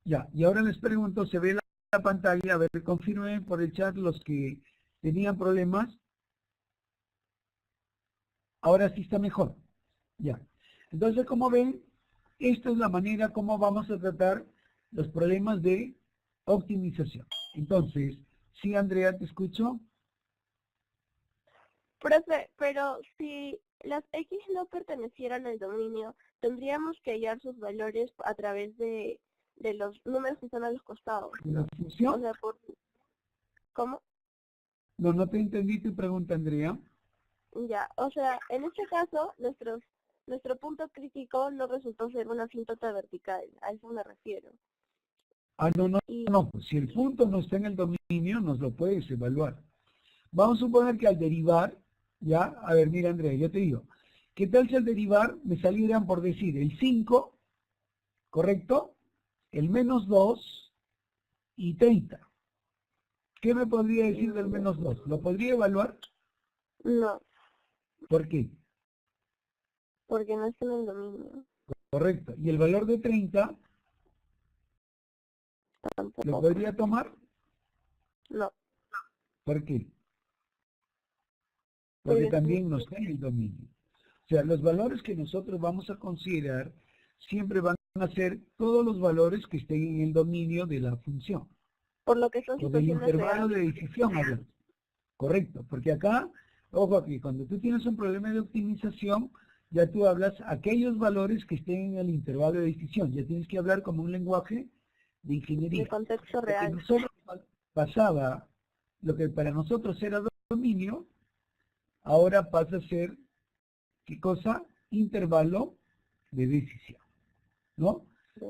Ya, y ahora les pregunto, ¿se ve la pantalla. A ver, confirmen por el chat los que tenían problemas. Ahora sí está mejor. Ya. Entonces, como ven, esta es la manera como vamos a tratar los problemas de optimización. Entonces, sí, Andrea, te escucho. Profe, pero si las X no pertenecieran al dominio, tendríamos que hallar sus valores a través de los números que están a los costados. ¿La O función? sea, ¿cómo? No, no te entendí tu pregunta, Andrea. Ya, o sea, en este caso, nuestro punto crítico no resultó ser una asíntota vertical, a eso me refiero. Ah, no, no, Y no. Pues si el punto no está en el dominio, nos lo puedes evaluar. Vamos a suponer que al derivar, ya, a ver, mira, Andrea, yo te digo, ¿qué tal si al derivar me salieran por decir el 5, correcto? El menos 2 y 30. ¿Qué me podría decir del menos 2? ¿Lo podría evaluar? no, ¿Por qué? porque no está en el dominio, Correcto. ¿Y el valor de 30 lo tampoco. podría tomar? No, ¿Por qué? Porque porque también no está en el dominio. O sea, los valores que nosotros vamos a considerar siempre van a ser todos los valores que estén en el dominio de la función por lo que son o del situaciones intervalo reales. de decisión. Correcto, porque acá, ojo aquí, cuando tú tienes un problema de optimización, ya tú hablas aquellos valores que estén en el intervalo de decisión. Ya tienes que hablar como un lenguaje de ingeniería. De contexto Lo que real. nosotros pasaba, lo que para nosotros era dominio, ahora pasa a ser, ¿qué cosa? Intervalo de decisión, ¿no? Sí.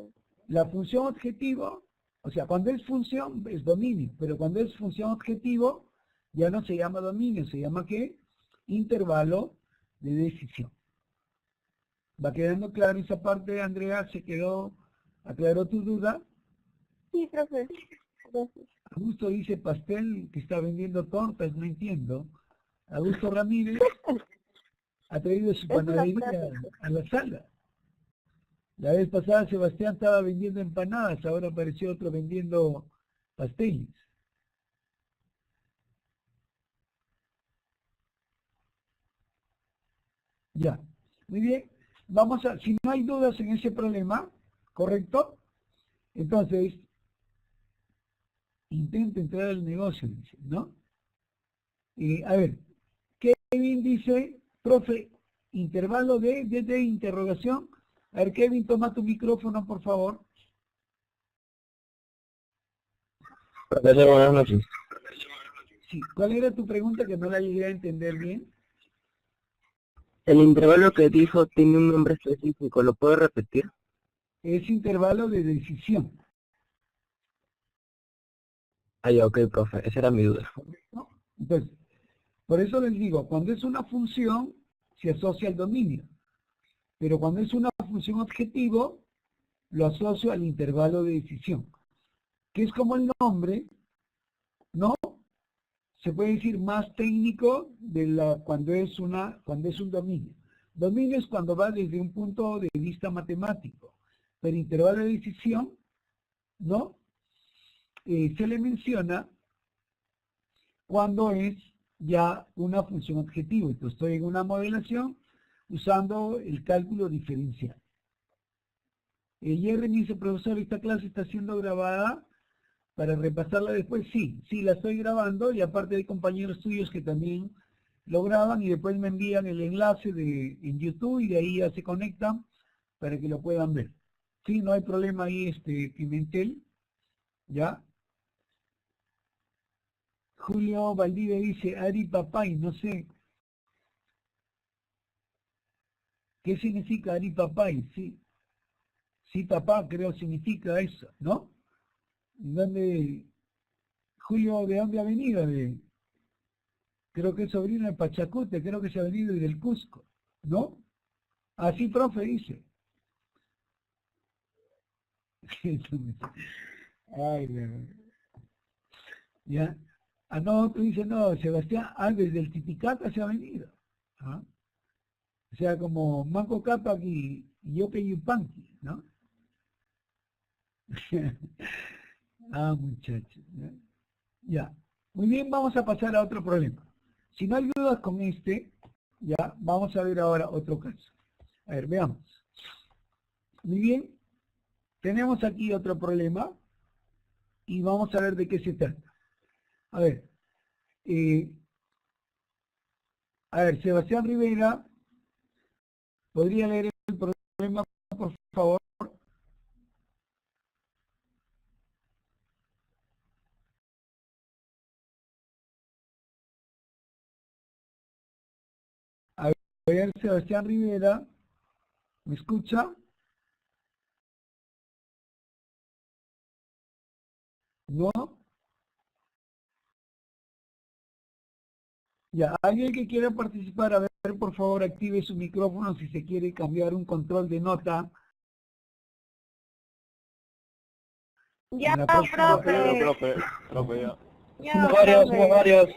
La función objetivo, o sea, cuando es función es dominio, pero cuando es función objetivo ya no se llama dominio, se llama ¿qué? Intervalo de decisión. ¿Va quedando claro esa parte, Andrea? ¿Aclaró tu duda? Sí, profe. Gracias. Augusto dice pastel que está vendiendo tortas, no entiendo. Augusto Ramírez ha traído su Es una panadería frase. a la sala. La vez pasada Sebastián estaba vendiendo empanadas, ahora apareció otro vendiendo pasteles. Ya, muy bien. Vamos a, si no hay dudas en ese problema, ¿correcto? Entonces, intenta entrar al negocio, dice, ¿no? A ver, Kevin dice, profe, intervalo de interrogación. A ver, Kevin, toma tu micrófono, por favor. Profesor, buenas noches. Sí, ¿cuál era tu pregunta que no la llegué a entender bien? El intervalo que dijo tiene un nombre específico, ¿lo puedo repetir? Es intervalo de decisión, Ah, ya, ok, profe, esa era mi duda. ¿no? Entonces, por eso les digo, cuando es una función, se asocia al dominio. Pero cuando es una función objetivo, lo asocio al intervalo de decisión, que es como el nombre, ¿no? Se puede decir más técnico cuando es un dominio. Dominio es cuando va desde un punto de vista matemático, pero intervalo de decisión, ¿no? Se le menciona cuando es ya una función objetivo. Entonces estoy en una modelación usando el cálculo diferencial. Jerry me dice, profesor, esta clase está siendo grabada para repasarla después. Sí, la estoy grabando y aparte hay compañeros tuyos que también lo graban y después me envían el enlace en YouTube y de ahí ya se conectan para que lo puedan ver. Sí, no hay problema ahí, Pimentel, ¿ya? Julio Valdivia dice, Ari Papay, no sé. ¿Qué significa Ari Papay? Sí. Sí, papá, creo significa eso, ¿no? ¿Dónde, Julio, de dónde ha venido? Creo que es sobrino de Pachacute, creo que se ha venido del Cusco, ¿no? Así, profe, dice. Ay, ya. Ah, no, tú dices, no, Sebastián, desde el Titicaca se ha venido. ¿Ah? O sea, como Manco Cápac y Yope Yupanqui, ¿no? Ah, muchachos. Ya. Ya. Muy bien, vamos a pasar a otro problema. Si no hay dudas con este, ya, vamos a ver ahora otro caso. A ver, veamos. Muy bien, tenemos aquí otro problema y vamos a ver de qué se trata. A ver, Sebastián Rivera, ¿podría leer el problema, por favor? A ver, Sebastián Rivera, ¿me escucha? ¿No? Ya, alguien que quiera participar, a ver, por favor, active su micrófono si se quiere cambiar un control de nota. Ya, En la próxima- profe. ya. Ya, Somos varios.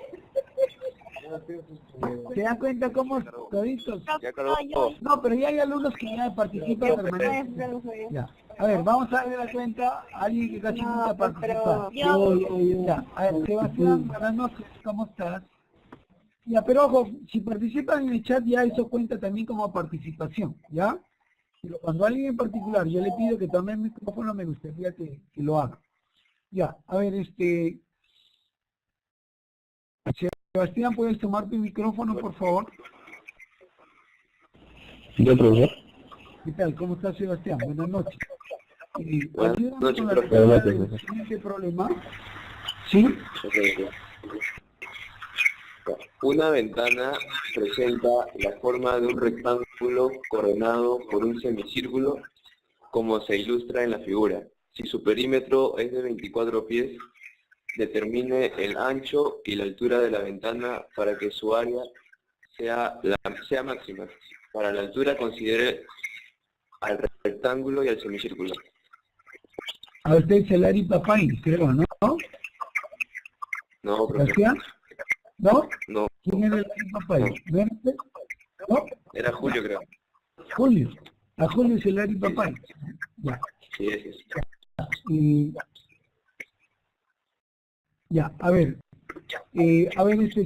¿Se dan cuenta cómo toditos? Ya cargó. No, pero ya hay alumnos que ya participan permanentemente. Ya. A ver, vamos a ver la cuenta a alguien que casi nunca participa. Ya, a ver, Sebastián, buenas noches, ¿cómo estás? Ya, pero ojo, si participan en el chat ya eso cuenta también como participación, ¿ya? Pero cuando alguien en particular, yo le pido que tome el micrófono, me gustaría que lo haga. Ya, a ver, Sebastián, ¿puedes tomar tu micrófono, por favor? ¿Yo, profesor? ¿Qué tal? ¿Cómo estás, Sebastián? Buenas noches. Buenas Ayúdame noches, con la profe. respuesta Buenas del noches. siguiente problema. ¿Sí? Una ventana presenta la forma de un rectángulo coronado por un semicírculo, como se ilustra en la figura. Si su perímetro es de 24 pies, determine el ancho y la altura de la ventana para que su área sea máxima. Para la altura considere al rectángulo y al semicírculo. A usted es el Ari Papay, creo, ¿no? No, profesor. ¿Sebastián? ¿No? No, ¿Quién era el Ari Papay? ¿No era usted? ¿No? era Julio, creo. Julio. A Julio es el Ari Papay. Ya. Sí, ese es. Y ya, a ver,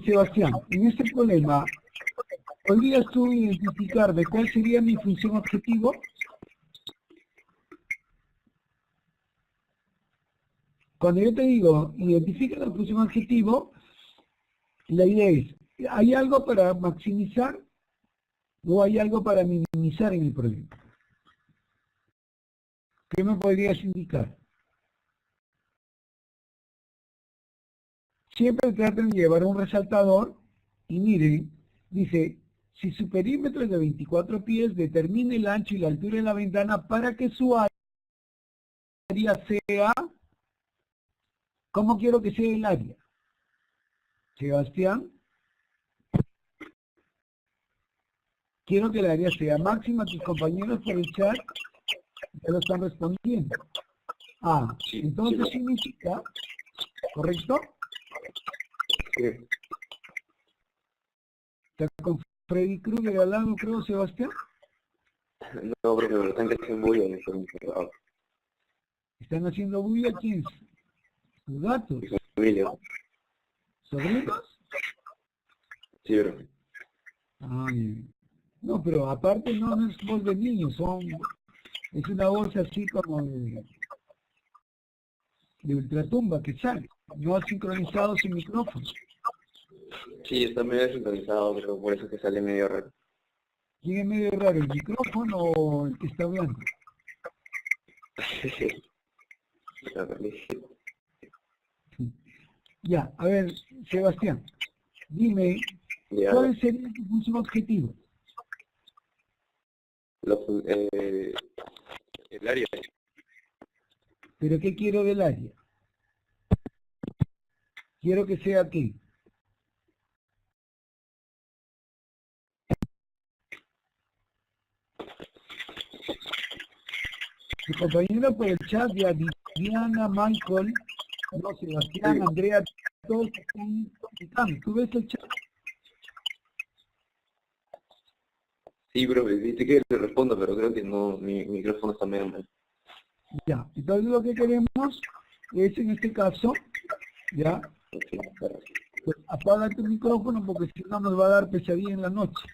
Sebastián, en este problema, ¿podrías tú identificar de cuál sería mi función objetivo? Cuando yo te digo, identifica la función objetivo, la idea es, ¿hay algo para maximizar o hay algo para minimizar en el problema? ¿Qué me podrías indicar? Siempre traten de llevar un resaltador y miren, dice, si su perímetro es de 24 pies, determine el ancho y la altura de la ventana para que su área sea, ¿cómo quiero que sea el área? Sebastián, quiero que el área sea máxima, tus compañeros por el chat ya lo están respondiendo. Ah, Sí, entonces sí. significa, ¿correcto? Sí. ¿Está con Freddy Krueger al lado, creo, Sebastián? No, profesor, están que hacen bulla en este momento. ¿Están haciendo bulla quiénes? Sus gatos, Mi familia. sobrinos. Sí, profe. Ay, no, pero aparte no es voz de niños, es una voz así como de ultratumba que sale, no ha sincronizado su micrófono. Sí, está medio sincronizado, pero por eso es que sale medio raro. ¿Quién es medio raro, el micrófono o el que está hablando? Ya, a ver, Sebastián, dime, Ya, ¿cuál sería tu función objetivo? el área. ¿Pero qué quiero del área? Quiero que sea ¿qué? Tu compañero por el chat ya Diana, Michael, no, Sebastián, Andrea, todos están comunicando. ¿Tú ves el chat? Sí, profe, viste que le respondo, pero creo que no, mi micrófono está medio mal. Ya, entonces lo que queremos es en este caso, ya, pues apaga tu micrófono porque si no nos va a dar pesadilla en la noche.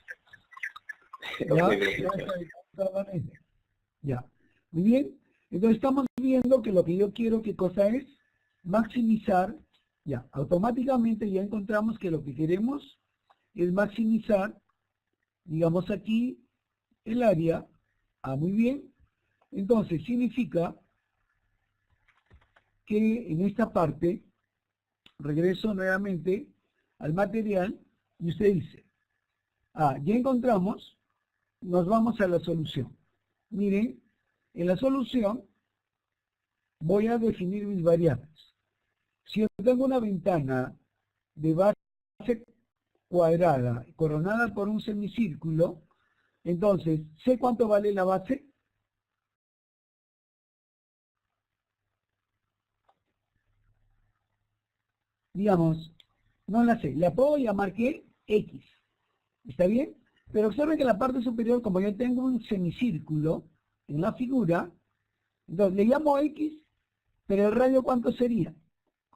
¿Ya? Ya. Muy bien. Entonces estamos viendo que lo que yo quiero, ¿qué cosa es? Maximizar. Ya. Automáticamente ya encontramos que lo que queremos es maximizar, digamos aquí, el área. Ah, muy bien. Entonces significa que en esta parte, regreso nuevamente al material y usted dice, ya encontramos, nos vamos a la solución. Miren, en la solución voy a definir mis variables. Si yo tengo una ventana de base cuadrada coronada por un semicírculo, entonces, ¿sé cuánto vale la base? Digamos, no la sé, la puedo llamar ¿qué? X. ¿Está bien? Pero observen que en la parte superior, como yo tengo un semicírculo en la figura, entonces le llamo X, pero el radio ¿cuánto sería?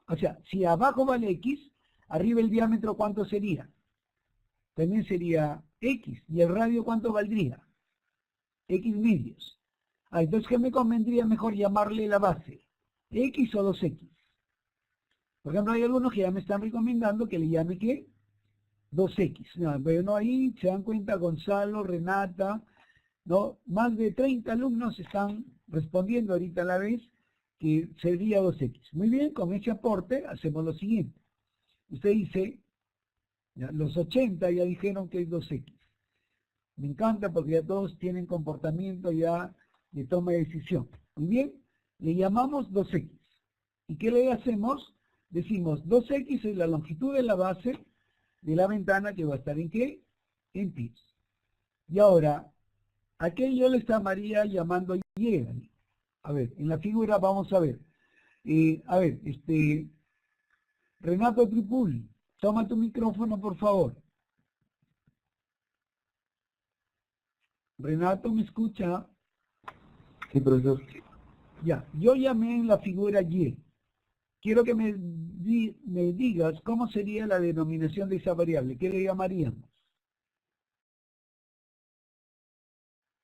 O sea, si abajo vale X, arriba el diámetro ¿cuánto sería? También sería X. ¿Y el radio cuánto valdría? X medios. Entonces, ¿qué me convendría mejor llamarle la base? ¿X o 2X? Por ejemplo, hay algunos que ya me están recomendando que le llame ¿qué? 2X. No, bueno, ahí se dan cuenta Gonzalo, Renata, ¿no? Más de 30 alumnos están respondiendo ahorita a la vez que sería 2X. Muy bien, con ese aporte hacemos lo siguiente. Usted dice, ya, los 80 ya dijeron que es 2X. Me encanta porque ya todos tienen comportamiento ya de toma de decisión. Muy bien, le llamamos 2X. ¿Y qué le hacemos? Decimos 2X es la longitud de la base de la ventana que va a estar en ¿qué? En pi. Y ahora, ¿a qué yo le estaría llamando Y? A ver, en la figura vamos a ver. Renato Tripul, toma tu micrófono, por favor. Renato, ¿me escucha? Sí, profesor. Ya, yo llamé en la figura Y. Quiero que me digas cómo sería la denominación de esa variable. ¿Qué le llamaríamos?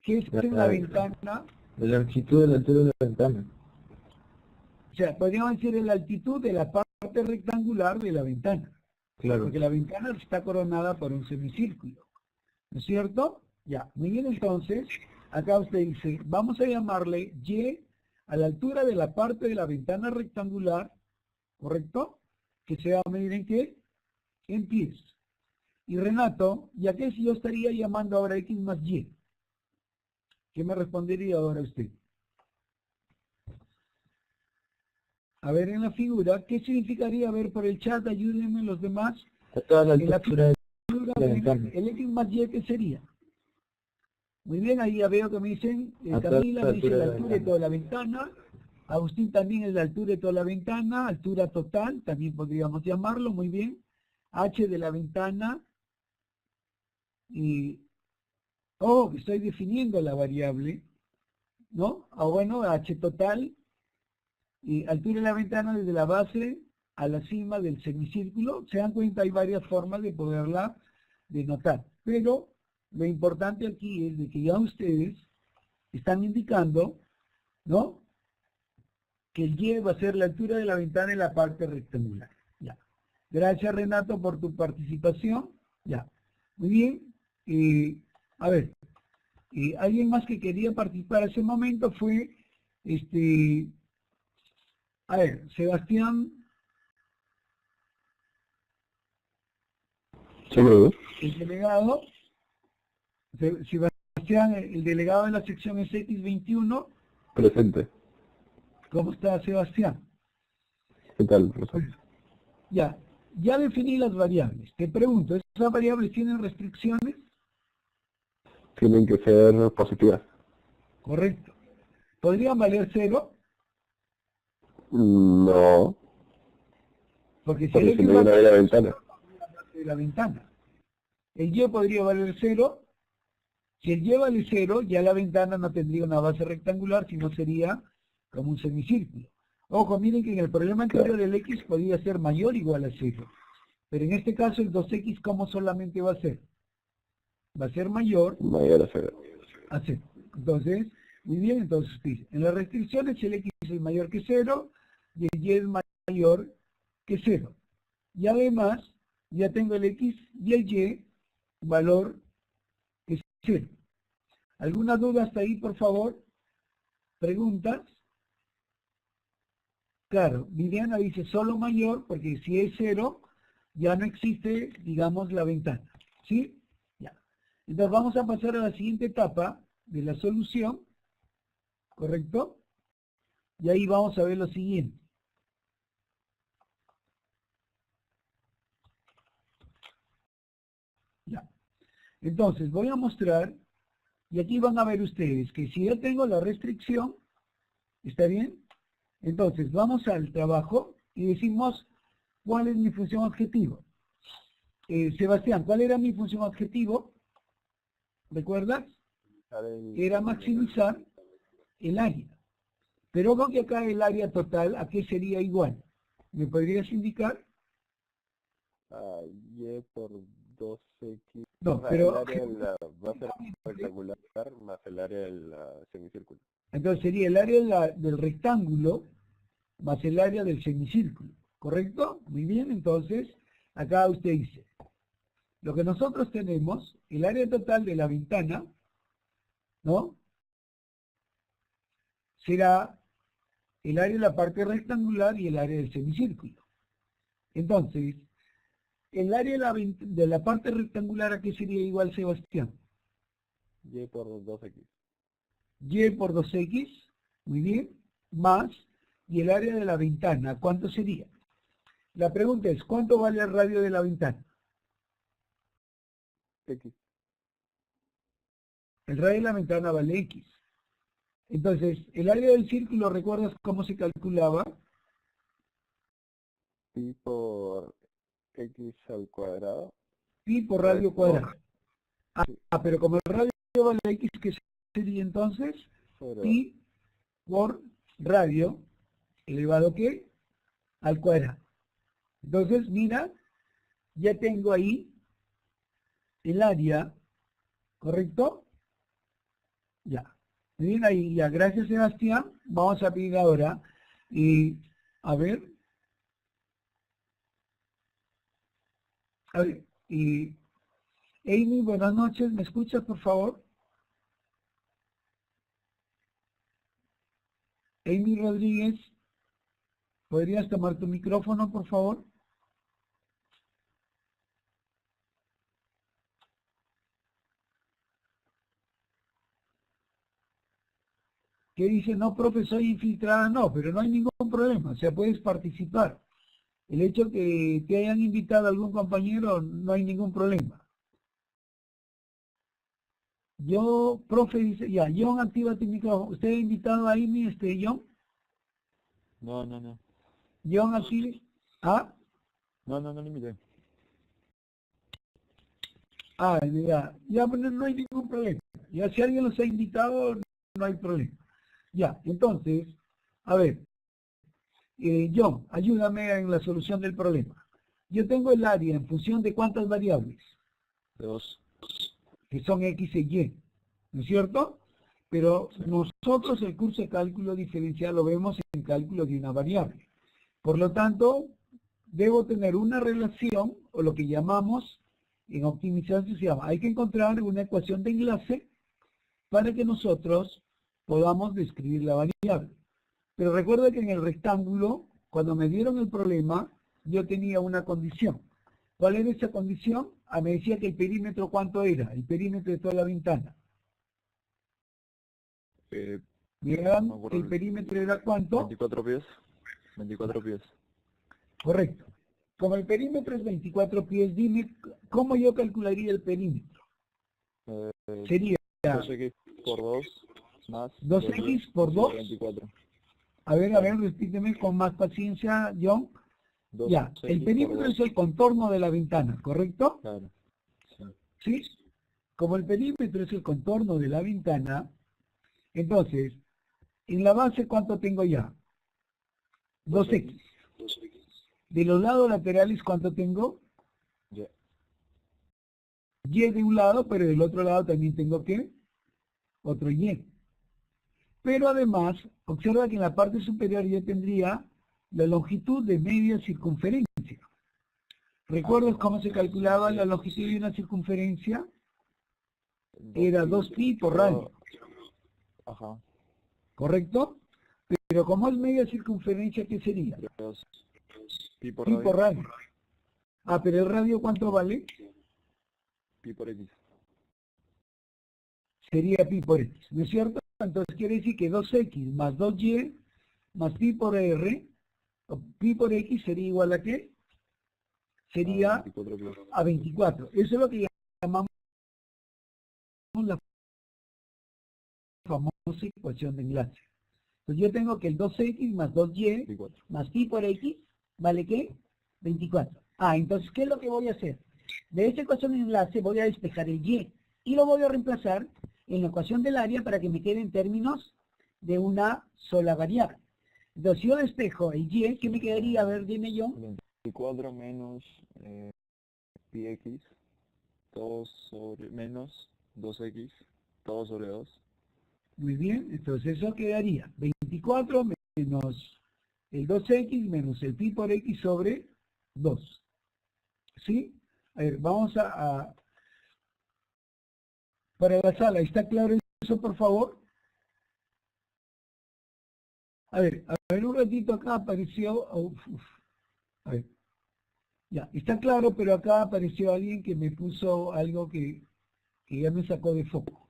¿Qué es en la ventana? La longitud de la altura de la ventana. O sea, podríamos decir la altitud de la parte rectangular de la ventana. Claro. Porque la ventana está coronada por un semicírculo. ¿No es cierto? Ya. Muy bien, entonces, acá usted dice, vamos a llamarle Y a la altura de la parte de la ventana rectangular, ¿correcto? Que se va a medir en ¿qué? En pies. Y Renato, ¿ya qué si yo estaría llamando ahora X más Y? ¿Qué me respondería ahora usted? A ver en la figura, ¿qué significaría? A ver por el chat, ayúdenme los demás. A toda la En la altura de figura, la ventana. el X más Y, ¿qué sería? Muy bien, ahí ya veo que me dicen, A toda Camila la me dice altura la de la altura de ventana. toda la ventana. Agustín también es la altura de toda la ventana, altura total, también podríamos llamarlo, muy bien. H de la ventana. Y, estoy definiendo la variable, ¿no? Bueno, H total. Y altura de la ventana desde la base a la cima del semicírculo. Se dan cuenta, hay varias formas de poderla denotar. Pero lo importante aquí es de que ya ustedes están indicando, ¿no? Que el Y va a ser la altura de la ventana en la parte rectangular. Ya. Gracias, Renato, por tu participación. Ya. Muy bien. A ver, alguien más que quería participar en ese momento fue, a ver, Sebastián. Sí, profesor. El delegado. Sebastián, el delegado de la sección es X21. Presente. ¿Cómo está, Sebastián? ¿Qué tal, profesor? Ya definí las variables. Te pregunto, ¿esas variables tienen restricciones? Tienen que ser positivas. Correcto. ¿Podrían valer 0? No, Porque si porque el si X no hay una vale de la ventana. de la ventana. El Y podría valer 0. Si el Y vale 0, ya la ventana no tendría una base rectangular, sino sería como un semicírculo. Ojo, miren que en el problema anterior el x podía ser mayor o igual a 0. Pero en este caso el 2x, ¿cómo solamente va a ser? Va a ser mayor Mayor a 0. a 0. Entonces, muy bien, entonces dice, en las restricciones el x es mayor que 0 y el y es mayor que 0. Y además, ya tengo el x y el y, valor que es 0. ¿Alguna duda hasta ahí, por favor? ¿Preguntas? Claro, Viviana dice solo mayor, porque si es 0, ya no existe, digamos, la ventana. ¿Sí? Ya. Entonces vamos a pasar a la siguiente etapa de la solución. ¿Correcto? Y ahí vamos a ver lo siguiente. Ya. Entonces voy a mostrar, y aquí van a ver ustedes, que si yo tengo la restricción, ¿está bien? Entonces vamos al trabajo y decimos, ¿cuál es mi función objetivo? Sebastián, ¿cuál era mi función objetivo? ¿Recuerdas? Era maximizar el área. Pero ojo que acá el área total, ¿a qué sería igual? ¿Me podrías indicar? Y por 2x. No, O sea, pero... el área de la base rectangular más el área del semicírculo. Entonces sería el área del rectángulo más el área del semicírculo. ¿Correcto? Muy bien, entonces, acá usted dice, lo que nosotros tenemos, el área total de la ventana, ¿no? Será el área de la parte rectangular y el área del semicírculo. Entonces, el área de la parte rectangular, ¿a qué sería igual, Sebastián? Y por 2x. Y por 2x, muy bien, más, y el área de la ventana, ¿cuánto sería? La pregunta es, ¿cuánto vale el radio de la ventana? X. El radio de la ventana vale x. Entonces, el área del círculo, ¿recuerdas cómo se calculaba? Pi por x al cuadrado. Pi por radio cuadrado. Pero como el radio vale x, ¿qué sería entonces? Pero, Pi por radio elevado ¿qué? Al cuadrado. Entonces, mira, ya tengo ahí el área, ¿correcto? Ya. Bien, ahí ya. Gracias, Sebastián. Vamos a pedir ahora, a ver, Amy, buenas noches. ¿Me escuchas, por favor? Amy Rodríguez, ¿podrías tomar tu micrófono, por favor? ¿Qué dice? No, profe, soy infiltrada. No, pero no hay ningún problema. O sea, puedes participar. El hecho que te hayan invitado a algún compañero, no hay ningún problema. Yo, profe, dice, ya, John, activa tu micrófono. ¿Usted ha invitado a Amy, John? No. John, active. ¿Ah? No le invité. Ya, pero no hay ningún problema. Ya, si alguien los ha invitado, no hay problema. Ya, entonces, a ver, John, ayúdame en la solución del problema. Yo tengo el área en función de ¿cuántas variables? 2. Que son x e y, ¿no es cierto? Pero nosotros el curso de cálculo diferencial lo vemos en cálculo de una variable. Por lo tanto, debo tener una relación, o lo que llamamos, en optimización se llama, hay que encontrar una ecuación de enlace para que nosotros podamos describir la variable. Pero recuerda que en el rectángulo, cuando me dieron el problema, yo tenía una condición. ¿Cuál era esa condición? Me decía que el perímetro, ¿cuánto era? El perímetro de toda la ventana. Vean que el perímetro era ¿cuánto? 24 pies. 24 pies. Correcto. Como el perímetro es 24 pies, dime, ¿cómo yo calcularía el perímetro? Sería 2x por 2 más 2x por 2. 24. A ver, repíteme con más paciencia, John. Ya, el perímetro es el contorno de la ventana, ¿correcto? Claro. ¿Sí? Como el perímetro es el contorno de la ventana, entonces, en la base, ¿cuánto tengo ya? 2x. De los lados laterales, ¿cuánto tengo? Y. Y de un lado, pero del otro lado también tengo ¿qué? Otro y. Pero además, observa que en la parte superior yo tendría la longitud de media circunferencia. ¿Recuerdas cómo se calculaba la longitud de una circunferencia? Era 2pi por radio. Ajá. ¿Correcto? Pero como es media circunferencia, ¿qué sería? Pi por Pi radio. por radio. Ah, pero el radio ¿cuánto vale? Pi por X. Sería pi por x, ¿no es cierto? Entonces quiere decir que 2x más 2y más pi por r, o pi por x sería igual a ¿qué? Sería 24 pi. a 24. Eso es lo que llamamos la famosa ecuación de enlace. Entonces yo tengo que el 2x más 2y 24. más pi por x vale ¿qué? 24. Ah, entonces ¿qué es lo que voy a hacer? De esta ecuación de enlace voy a despejar el y lo voy a reemplazar en la ecuación del área para que me quede en términos de una sola variable. Entonces si yo despejo el y, ¿qué me quedaría? A ver, dime yo. 24 menos pi x, todo sobre menos 2x, todo sobre 2. Muy bien, entonces eso quedaría 24 menos el 2x menos el pi por x sobre 2. ¿Sí? A ver, vamos para la sala, ¿está claro eso, por favor? A ver, un ratito acá apareció... a ver, ya, está claro, pero acá apareció alguien que me puso algo que ya me sacó de foco.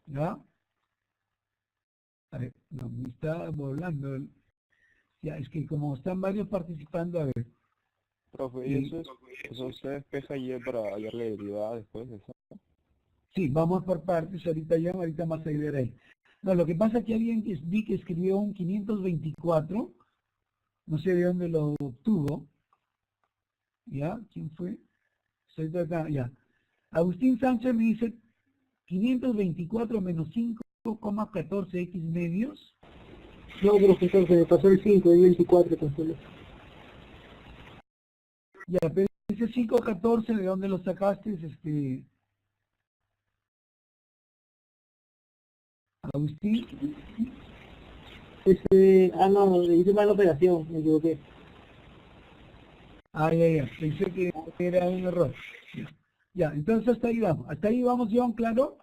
¿Ya? A ver, no, me está volando. Ya, es que como están varios participando, a ver. Profe, ¿y eso usted despeja y para hallarle derivada después de eso? Sí, vamos por partes, ahorita más ahí veré. No, lo que pasa es que alguien que vi que escribió un 524, no sé de dónde lo obtuvo. ¿Ya? ¿Quién fue? Estoy tratando, ya. Agustín Sánchez me dice 524 menos 5,14x medios. No, profesor, se me pasó el 5, el 24, consuelo. Ya, pero ese 5,14, ¿de dónde lo sacaste? Agustín. No, hice mal la operación, me equivoqué. Ah, ya, pensé que era un error. Ya, entonces hasta ahí vamos, John, ¿claro?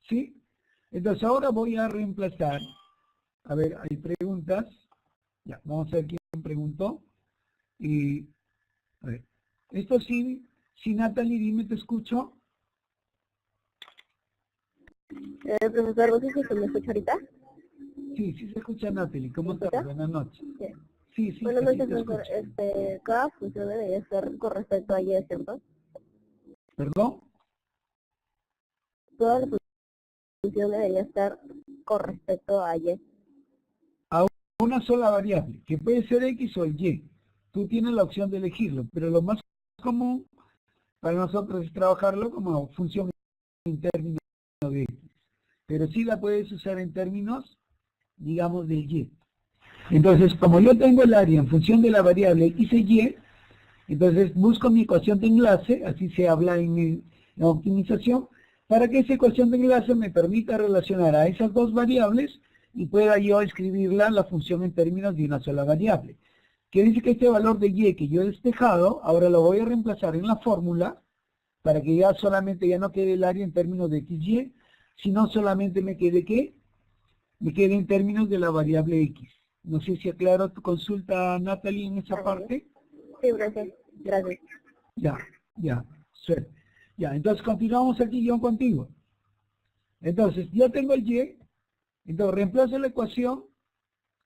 ¿Sí? Entonces ahora voy a reemplazar. A ver, hay preguntas. Ya, vamos a ver quién preguntó. Y, a ver, esto sí, Natalie, dime, ¿te escucho? Profesor, ¿vos dices que me escucha ahorita? Sí, se escucha, Natalie. ¿Cómo estás? Buenas noches. Sí. Sí, Buenas así noches, te profesor. escucho. Cada función debería ser con respecto a Y, ¿cierto? ¿Perdón? Toda la función debería estar con respecto a Y. A una sola variable, que puede ser X o el Y. Tú tienes la opción de elegirlo, pero lo más común para nosotros es trabajarlo como función en términos de X. Pero sí la puedes usar en términos, digamos, del Y. Entonces, como yo tengo el área en función de la variable X e Y, entonces busco mi ecuación de enlace, así se habla en la optimización, para que esa ecuación de enlace me permita relacionar a esas dos variables y pueda yo escribirla, la función en términos de una sola variable. Quiere decir que este valor de Y que yo he despejado, ahora lo voy a reemplazar en la fórmula, para que ya solamente ya no quede el área en términos de XY, sino solamente me quede ¿qué? Me quede en términos de la variable X. No sé si aclaro tu consulta, Natalie, en esa parte. Sí, gracias. Ya, suerte. Ya, entonces continuamos aquí, John, contigo. Entonces, yo tengo el Y, entonces reemplazo la ecuación,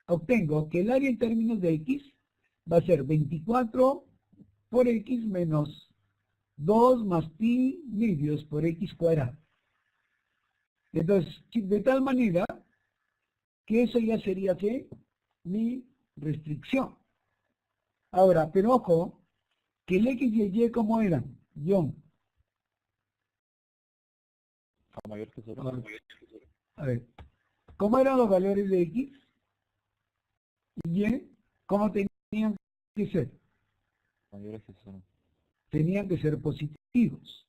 obtengo que el área en términos de X va a ser 24 por X menos 2 más pi medios por X cuadrado. Entonces, de tal manera que eso ya sería ¿qué? Mi restricción. Ahora, pero ojo, que el X y el Y, ¿cómo eran? John. A mayor que 0. A ver, ¿cómo eran los valores de X y Y? ¿Cómo tenían que ser? Mayores que cero. Tenían que ser positivos.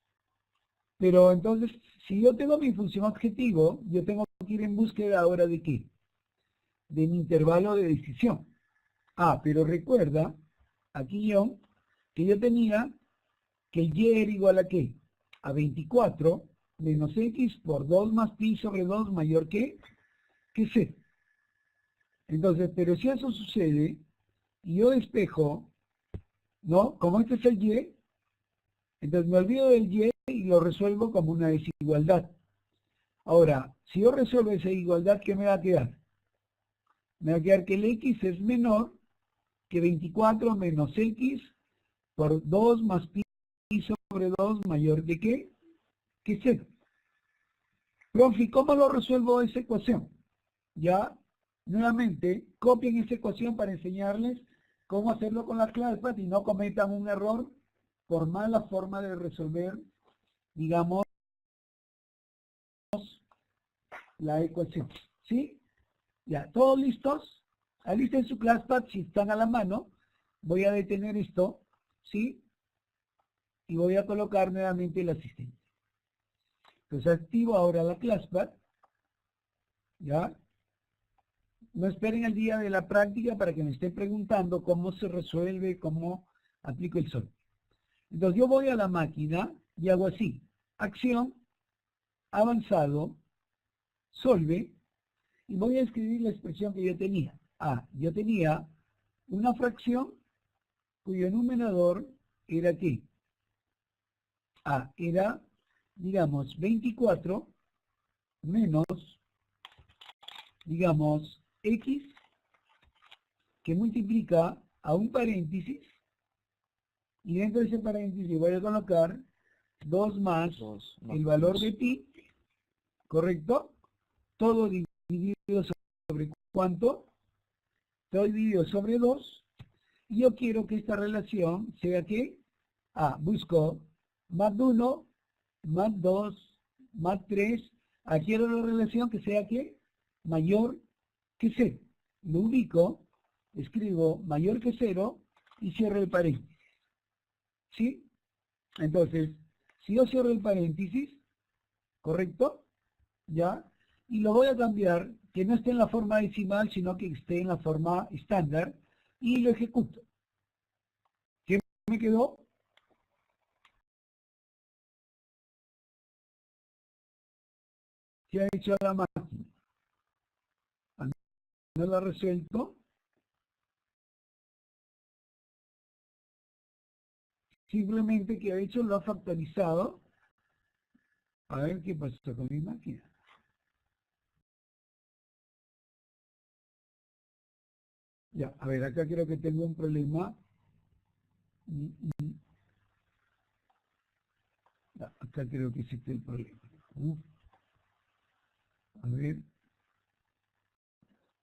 Pero entonces, si yo tengo mi función objetivo, yo tengo que ir en búsqueda ahora de ¿qué? De mi intervalo de decisión. Ah, pero recuerda, aquí yo, que yo tenía que el y era igual a ¿qué? A 24 menos x por 2 más pi sobre 2 mayor que c. Entonces, pero si eso sucede, y yo despejo, ¿no? Como este es el y, entonces me olvido del y lo resuelvo como una desigualdad. Ahora, si yo resuelvo esa igualdad, ¿qué me va a quedar? Me va a quedar que el x es menor que 24 menos x por 2 más pi sobre 2 mayor de ¿qué? Que 0. Profe, ¿cómo lo resuelvo esa ecuación? Ya, nuevamente, copien esa ecuación para enseñarles cómo hacerlo con la clase y no cometan un error por mala forma de resolver, digamos, la ecuación. ¿Sí? Ya, ¿todos listos? Alisten su ClassPad si están a la mano. Voy a detener esto, ¿sí? Y voy a colocar nuevamente el asistente. Entonces activo ahora la ClassPad. ¿Ya? No esperen el día de la práctica para que me estén preguntando cómo se resuelve, cómo aplico el sol. Entonces yo voy a la máquina y hago así. Acción, avanzado, solve, y voy a escribir la expresión que yo tenía. Ah, yo tenía una fracción cuyo numerador era ¿qué? Ah, era, digamos, 24 menos, digamos, x, que multiplica a un paréntesis, y dentro de ese paréntesis voy a colocar 2 más el valor de pi, ¿correcto? Todo dividido sobre ¿cuánto? Todo dividido sobre 2, y yo quiero que esta relación sea ¿qué? Ah, busco más 1, más 2, más 3, quiero la relación que sea ¿qué? Mayor que 0. Lo ubico, escribo mayor que 0 y cierro el paréntesis. ¿Sí? Entonces, si yo cierro el paréntesis, ¿correcto? ¿Ya? Y lo voy a cambiar, que no esté en la forma decimal, sino que esté en la forma estándar, y lo ejecuto. ¿Qué me quedó? ¿Qué ha hecho la máquina? No lo ha resuelto. Simplemente que ha hecho lo ha factorizado. A ver qué pasó con mi máquina. Ya, a ver, acá creo que tengo un problema. Ya, acá creo que existe el problema. A ver.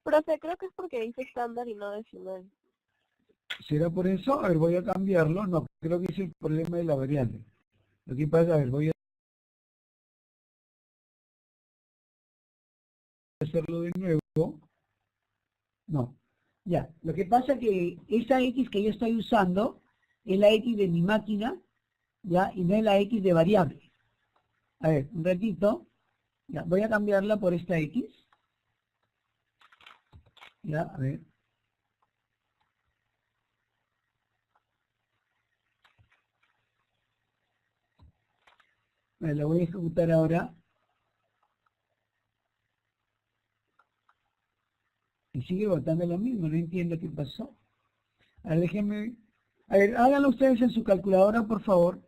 Profe, creo que es porque dice estándar y no decimal. ¿Será por eso? A ver, voy a cambiarlo. No, creo que es el problema de la variable. Lo que pasa, a ver, voy a hacerlo de nuevo. No. Ya, lo que pasa es que esa X que yo estoy usando es la X de mi máquina, ya, y no es la X de variable. A ver, un ratito. Ya, voy a cambiarla por esta X. Ya, a ver. La voy a ejecutar ahora. Y sigue votando lo mismo, no entiendo qué pasó. A ver, déjenme. A ver, háganlo ustedes en su calculadora, por favor.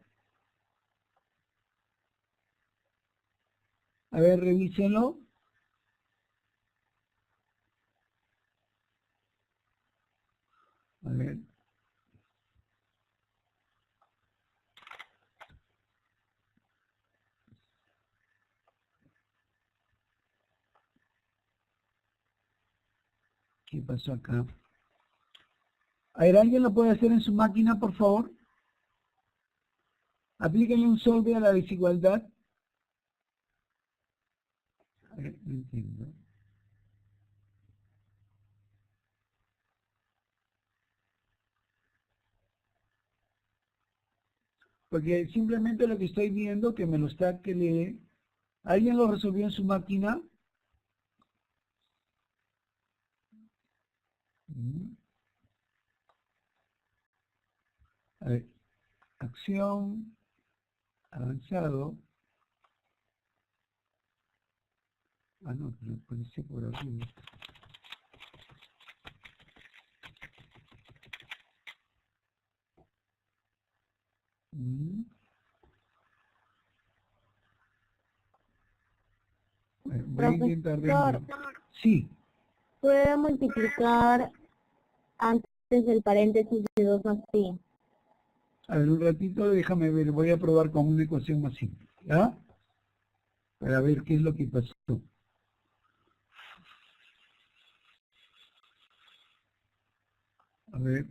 A ver, revísenlo. A ver. ¿Qué pasó acá? A ver, ¿alguien lo puede hacer en su máquina, por favor? Aplíquenle un solve a la desigualdad. A ver, no entiendo. Porque simplemente lo que estoy viendo que me lo está que lee. ¿Alguien lo resolvió en su máquina? A ver, acción, avanzado. Ah, no, pero puede ser por arriba. Bueno, voy a intentar de nuevo. Sí. Puede multiplicar antes del paréntesis de 2 más pi. A ver, un ratito, déjame ver, voy a probar con una ecuación más simple, ¿ya? Para ver qué es lo que pasó. A ver.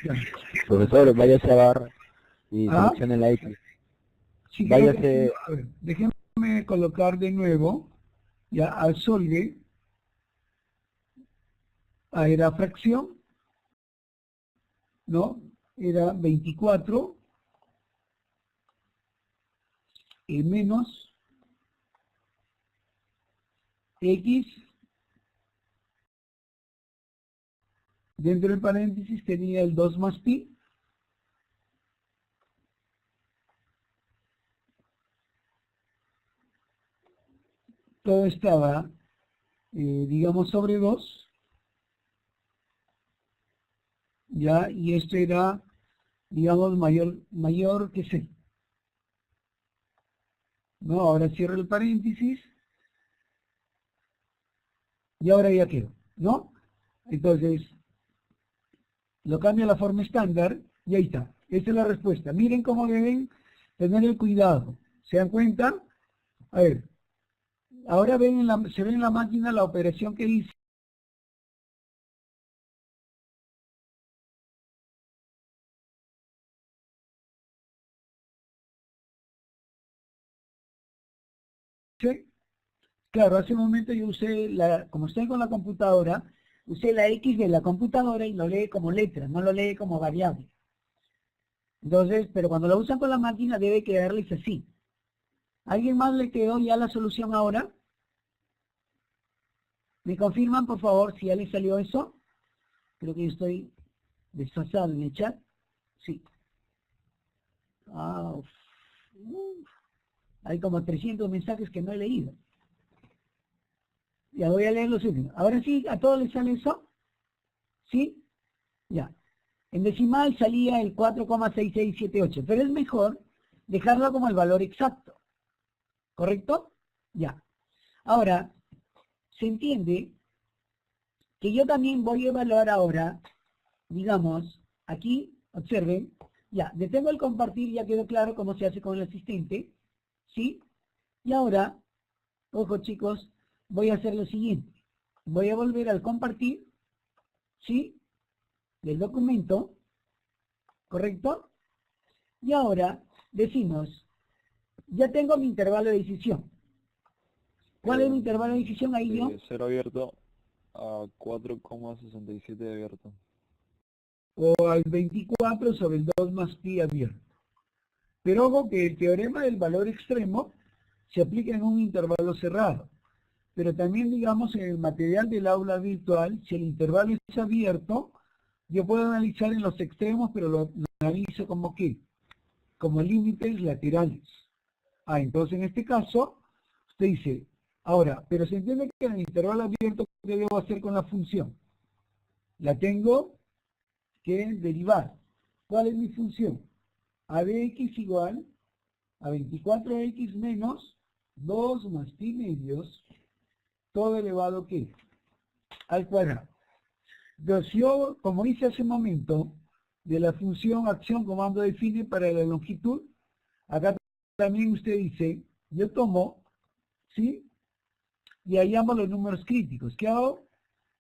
Ya. Profesor, váyase a barra y ¿Ah? seleccione la X. Sí, creo que Váyase. sí. A ver, déjenme colocar de nuevo, ya, al solve, era fracción, ¿no? Era 24 menos X, dentro del paréntesis tenía el 2 más pi, todo estaba, digamos, sobre 2, ya, y esto era, digamos, mayor que C. ¿No? Ahora cierro el paréntesis, y ahora ya quedó, ¿no? Entonces, lo cambio a la forma estándar, y ahí está. Esta es la respuesta. Miren cómo deben tener el cuidado. ¿Se dan cuenta? A ver, ahora se ve en la máquina la operación que hice. Claro, hace un momento yo usé como estoy con la computadora, usé la X de la computadora y lo lee como letra, no lo lee como variable. Entonces, pero cuando lo usan con la máquina debe quedarles así. ¿Alguien más le quedó ya la solución ahora? ¿Me confirman, por favor, si ya les salió eso? Creo que yo estoy desfasado en el chat. Sí. Ah, hay como 300 mensajes que no he leído. Ya voy a leer los últimos. Ahora sí, ¿a todos les sale eso? ¿Sí? Ya. En decimal salía el 4,6678, pero es mejor dejarlo como el valor exacto. ¿Correcto? Ya. Ahora, se entiende que yo también voy a evaluar ahora, digamos, aquí, observen, ya, detengo el compartir, ya quedó claro cómo se hace con el asistente, ¿sí? Y ahora, ojo chicos, voy a hacer lo siguiente. Voy a volver al compartir, ¿sí? Del documento, ¿correcto? Y ahora decimos, ya tengo mi intervalo de decisión. ¿Cuál es mi intervalo de decisión ahí yo? 0 abierto a 4,67 abierto. O al 24 sobre el 2 más pi abierto. Pero ojo que el teorema del valor extremo se aplica en un intervalo cerrado. Pero también, digamos, en el material del aula virtual, si el intervalo es abierto, yo puedo analizar en los extremos, pero lo analizo como ¿qué? Como límites laterales. Entonces en este caso, usted dice, ahora, pero se entiende que en el intervalo abierto, ¿qué debo hacer con la función? La tengo que derivar. ¿Cuál es mi función? A de x igual a 24x menos 2 más pi medios, todo elevado ¿qué? Al cuadrado. Entonces yo, como hice hace un momento, de la función acción comando define para la longitud, acá también usted dice, yo tomo, ¿sí? Y hallamos los números críticos. ¿Qué hago?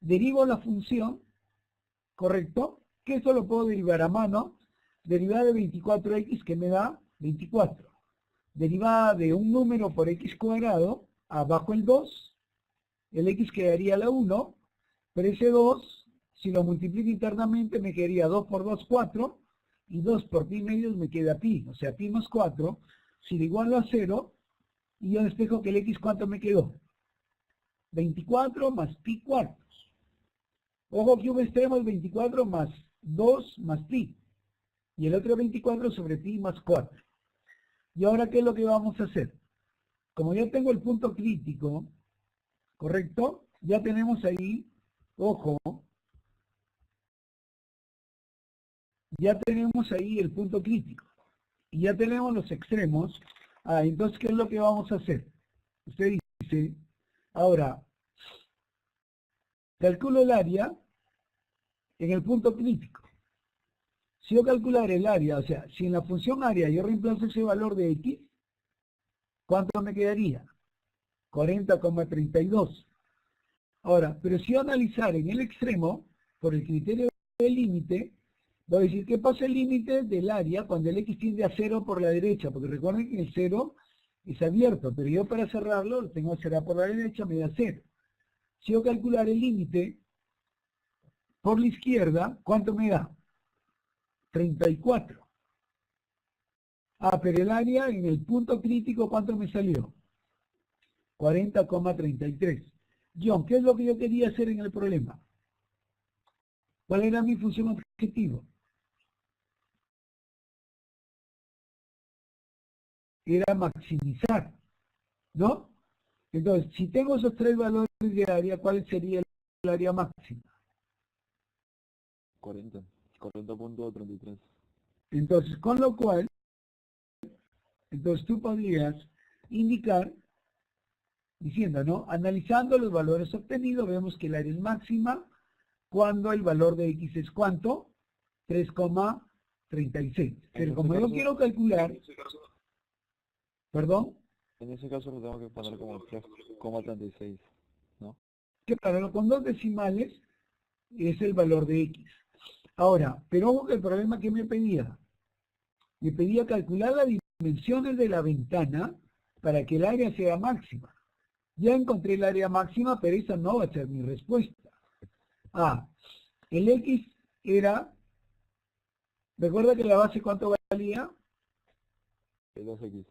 Derivo la función, ¿correcto? que esto lo puedo derivar a mano. Derivada de 24x que me da 24. Derivada de un número por x cuadrado, abajo el 2, el x quedaría la 1, pero ese 2, si lo multiplico internamente, me quedaría 2 por 2, 4, y 2 por pi medios me queda pi, o sea, pi más 4, si lo igualo a 0, y yo despejo que el x, ¿cuánto me quedó? 24 más pi cuartos. Ojo que un extremo es 24 más 2 más pi, y el otro 24 sobre pi más 4. Y ahora, ¿qué es lo que vamos a hacer? Como ya tengo el punto crítico, ¿correcto? Ya tenemos ahí, ojo, ya tenemos ahí el punto crítico. Y ya tenemos los extremos. Entonces, ¿qué es lo que vamos a hacer? Usted dice, ahora, calculo el área en el punto crítico. Si yo calcular el área, o sea, si en la función área yo reemplazo ese valor de x, ¿cuánto me quedaría? 40,32. Ahora, pero si yo analizar en el extremo, por el criterio del límite, voy a decir que pasa el límite del área cuando el x tiende a 0 por la derecha, porque recuerden que el 0 es abierto, pero yo para cerrarlo lo tengo que cerrar por la derecha, me da 0. Si yo calcular el límite por la izquierda, ¿cuánto me da? 34. Pero el área en el punto crítico, ¿cuánto me salió? 40,33. John, ¿qué es lo que yo quería hacer en el problema? ¿Cuál era mi función objetivo? Era maximizar, ¿no? Entonces, si tengo esos tres valores de área, ¿cuál sería el área máxima? 40.33. Entonces, con lo cual, entonces tú podrías indicar, diciendo, ¿no? Analizando los valores obtenidos, vemos que el área es máxima cuando el valor de x es ¿cuánto? 3,36. Pero como yo quiero calcular, ¿perdón? En ese caso lo tengo que poner como 3,36, ¿no? Que para con dos decimales es el valor de x. Ahora, pero ojo que el problema que me pedía calcular las dimensiones de la ventana para que el área sea máxima. Ya encontré el área máxima, pero esa no va a ser mi respuesta. El x era, recuerda que la base ¿cuánto valía? 2x.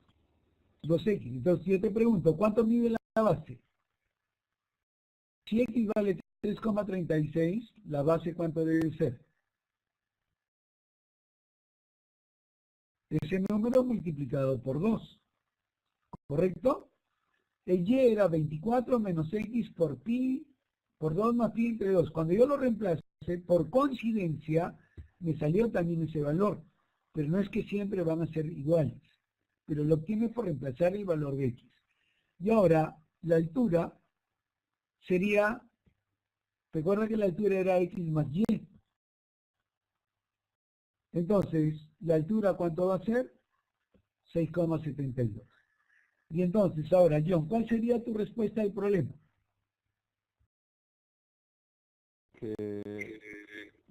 2x. Entonces yo te pregunto, ¿cuánto mide la base? Si x vale 3,36, la base ¿cuánto debe ser? Ese número multiplicado por 2, ¿correcto? El y era 24 menos x por pi, por 2 más pi entre 2. Cuando yo lo reemplacé, por coincidencia, me salió también ese valor. Pero no es que siempre van a ser iguales. Pero lo obtiene por reemplazar el valor de x. Y ahora, la altura sería, recuerda que la altura era x más y. Entonces, ¿la altura cuánto va a ser? 6,72. Y entonces, ahora, John, ¿cuál sería tu respuesta al problema?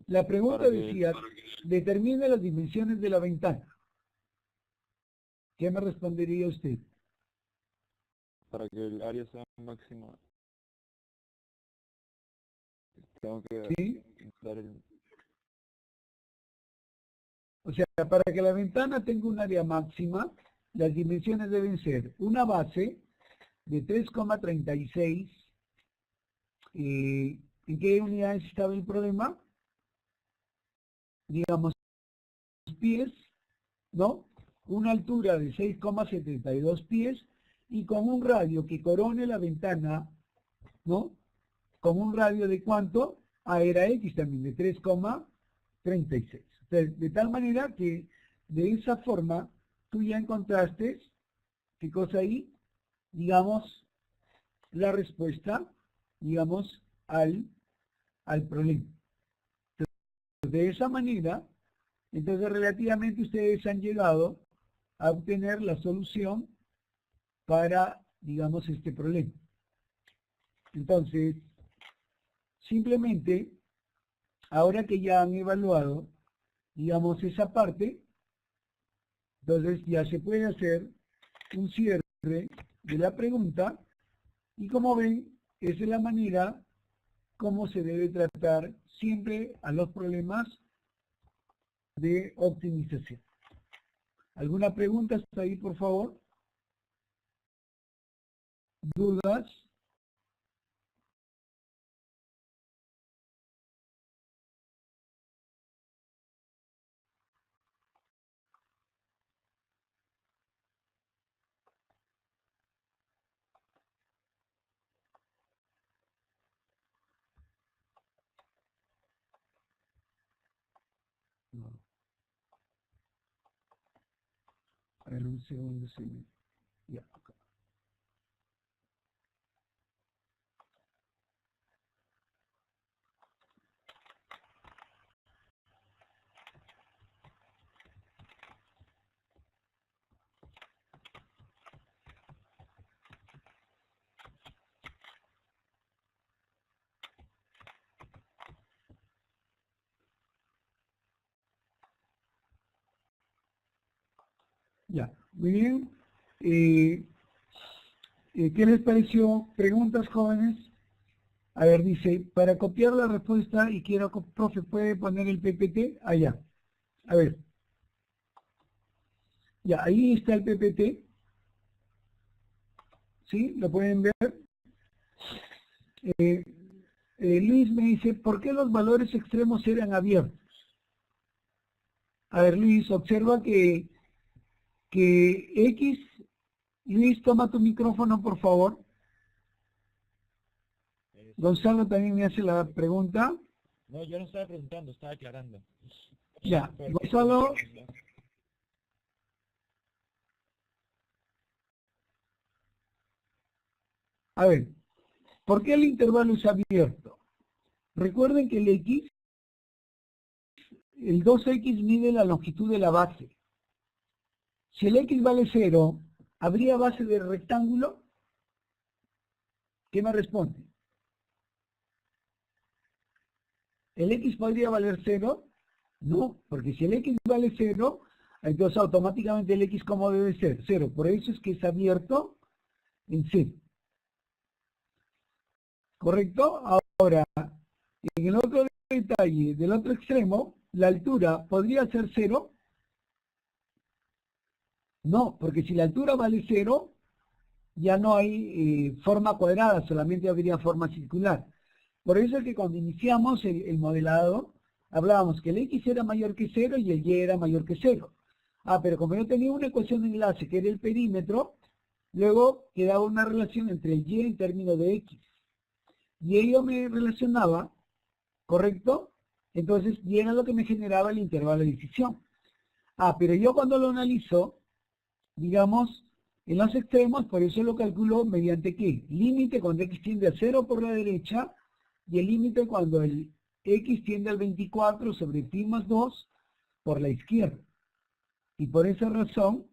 La pregunta decía, determine las dimensiones de la ventana. ¿Qué me respondería usted? Para que el área sea máxima, tengo que ¿Sí? dar el... O sea, para que la ventana tenga un área máxima, las dimensiones deben ser una base de 3,36. ¿En qué unidades estaba el problema? Digamos, pies, ¿no? Una altura de 6,72 pies y con un radio que corone la ventana, ¿no? Con un radio de ¿cuánto? Era X también, de 3,36. De tal manera que de esa forma tú ya encontraste, ¿qué cosa ahí? Digamos, la respuesta, digamos, al problema. Entonces, de esa manera, entonces relativamente ustedes han llegado a obtener la solución para, digamos, este problema. Entonces, simplemente ahora que ya han evaluado, digamos, esa parte, entonces ya se puede hacer un cierre de la pregunta y como ven, esa es la manera como se debe tratar siempre a los problemas de optimización. ¿Alguna pregunta hasta ahí, por favor? ¿Dudas? No. A ver, un segundo, sí. Ya, acá. Ya, muy bien. ¿Qué les pareció? ¿Preguntas, jóvenes? A ver, dice, para copiar la respuesta y quiero, profe, ¿puede poner el PPT? Allá. A ver. Ya, ahí está el PPT. ¿Sí? ¿Lo pueden ver? Luis me dice, ¿por qué los valores extremos eran abiertos? A ver, Luis, observa que X... Luis, toma tu micrófono, por favor. Gonzalo también me hace la pregunta. No, yo no estaba preguntando, estaba aclarando. Ya, Gonzalo. A ver, ¿por qué el intervalo es abierto? Recuerden que el X, el 2X mide la longitud de la base. Si el X vale 0, ¿habría base del rectángulo? ¿Qué me responde? ¿El X podría valer 0? No, porque si el X vale 0, entonces automáticamente el X ¿cómo debe ser? 0. Por eso es que es abierto en 0. ¿Correcto? Ahora, en el otro detalle, del otro extremo, la altura podría ser 0. No, porque si la altura vale 0, ya no hay forma cuadrada, solamente habría forma circular. Por eso es que cuando iniciamos el modelado, hablábamos que el X era mayor que 0 y el Y era mayor que 0. Ah, pero como yo tenía una ecuación de enlace que era el perímetro, luego quedaba una relación entre el Y en términos de X. Y ello me relacionaba, ¿correcto? Entonces, Y era lo que me generaba el intervalo de decisión. Ah, pero yo cuando lo analizo, digamos, en los extremos, por eso lo calculo mediante ¿qué? Límite cuando X tiende a 0 por la derecha y el límite cuando el X tiende al 24 sobre pi más 2 por la izquierda. Y por esa razón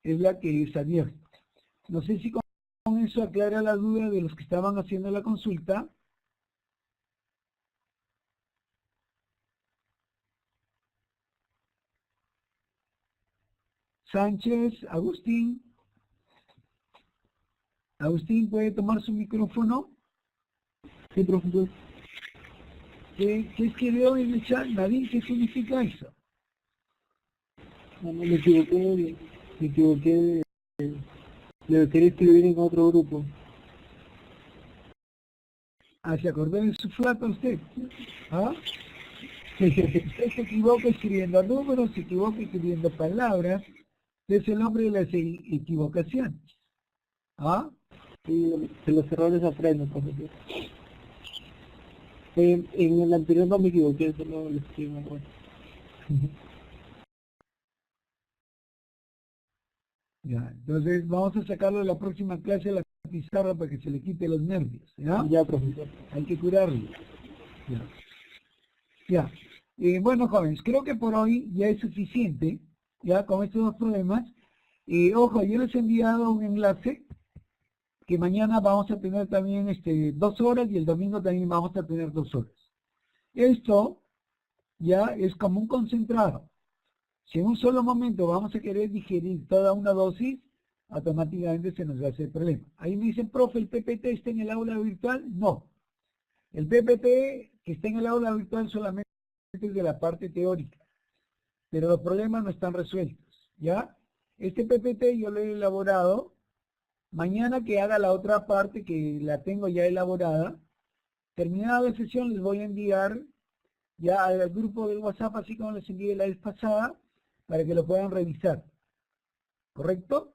es la que es abierta. No sé si con eso aclara la duda de los que estaban haciendo la consulta. Sánchez, Agustín. Agustín, ¿puede tomar su micrófono? Sí, profesor. ¿Qué escribió en el chat? Nadine, ¿qué significa eso? No, me equivoqué de querer escribir en otro grupo. Ah, ¿se acordó de su flata usted? ¿Ah? Usted se equivoca escribiendo números, se equivoca escribiendo palabras, es el nombre de las equivocaciones. ¿Ah? Sí, de los errores aprendo, profesor. En el anterior no me equivoqué, solo lo escribí mejor. Ya, entonces vamos a sacarlo de la próxima clase a la pizarra para que se le quite los nervios. ¿Ya? Ya, profesor. Hay que curarlo. Ya. Ya. Bueno, jóvenes, creo que por hoy ya es suficiente, ya con estos dos problemas. Ojo, yo les he enviado un enlace que mañana vamos a tener también 2 horas y el domingo también vamos a tener 2 horas. Esto ya es como un concentrado. Si en un solo momento vamos a querer digerir toda una dosis, automáticamente se nos va a hacer problema. Ahí me dicen, profe, ¿el PPT está en el aula virtual? No. El PPT que está en el aula virtual solamente es de la parte teórica, pero los problemas no están resueltos, ¿ya? Este PPT yo lo he elaborado. Mañana que haga la otra parte que la tengo ya elaborada, terminada la sesión les voy a enviar ya al grupo del WhatsApp, así como les envié la vez pasada, para que lo puedan revisar. ¿Correcto?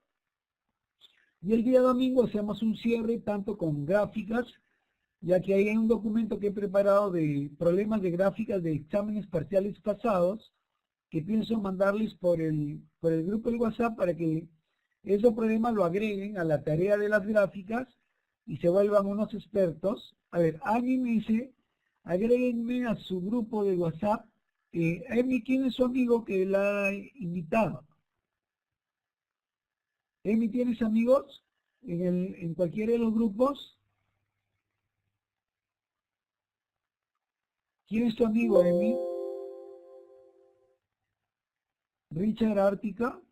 Y el día domingo hacemos un cierre tanto con gráficas, ya que hay un documento que he preparado de problemas de gráficas de exámenes parciales pasados, que pienso mandarles por el grupo del WhatsApp para que esos problemas lo agreguen a la tarea de las gráficas y se vuelvan unos expertos. A ver, alguien me dice, agréguenme a su grupo de WhatsApp. Emi, ¿quién es su amigo que la ha invitado? Emi, ¿tienes amigos en cualquiera de los grupos? ¿Quién es tu amigo, Emi? Richard Ártica.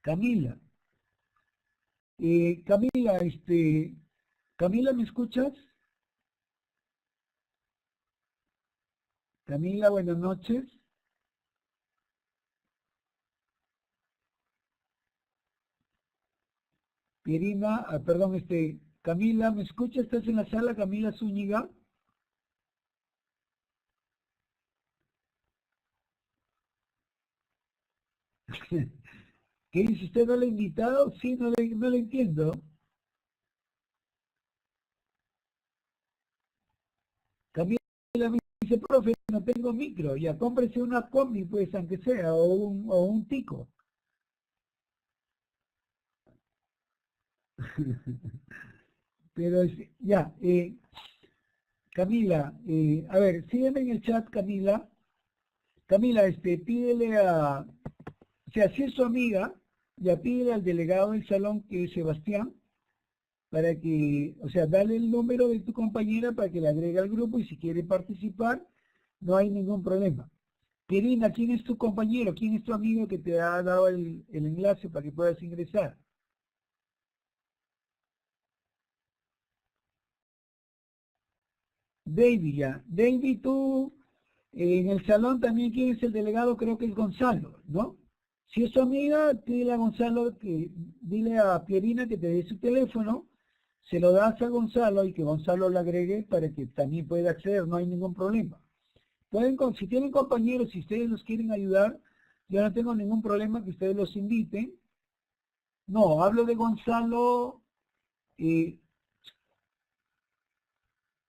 Camila. Camila, Camila, ¿me escuchas? Camila, buenas noches. Pierina, perdón, Camila, ¿me escuchas? ¿Estás en la sala, Camila Zúñiga? ¿Qué dice usted? ¿No le ha invitado? Sí, no le entiendo. Camila me dice, profe, no tengo micro. Ya, cómprese una combi, pues, aunque sea, o un tico. Pero, ya, Camila, a ver, sígueme en el chat, Camila. Camila, pídele o sea, si es su amiga, ya pídele al delegado del salón, que es Sebastián, para que, o sea, dale el número de tu compañera para que le agregue al grupo y si quiere participar, no hay ningún problema. Pierina, ¿quién es tu compañero? ¿Quién es tu amigo que te ha dado el enlace para que puedas ingresar? David, ya. David, tú, en el salón también, ¿quién es el delegado? Creo que es Gonzalo, ¿no? Si es tu amiga, dile a Gonzalo, dile a Pierina que te dé su teléfono, se lo das a Gonzalo y que Gonzalo lo agregue para que también pueda acceder, no hay ningún problema. Si tienen compañeros, si ustedes los quieren ayudar, yo no tengo ningún problema que ustedes los inviten. No, hablo de Gonzalo,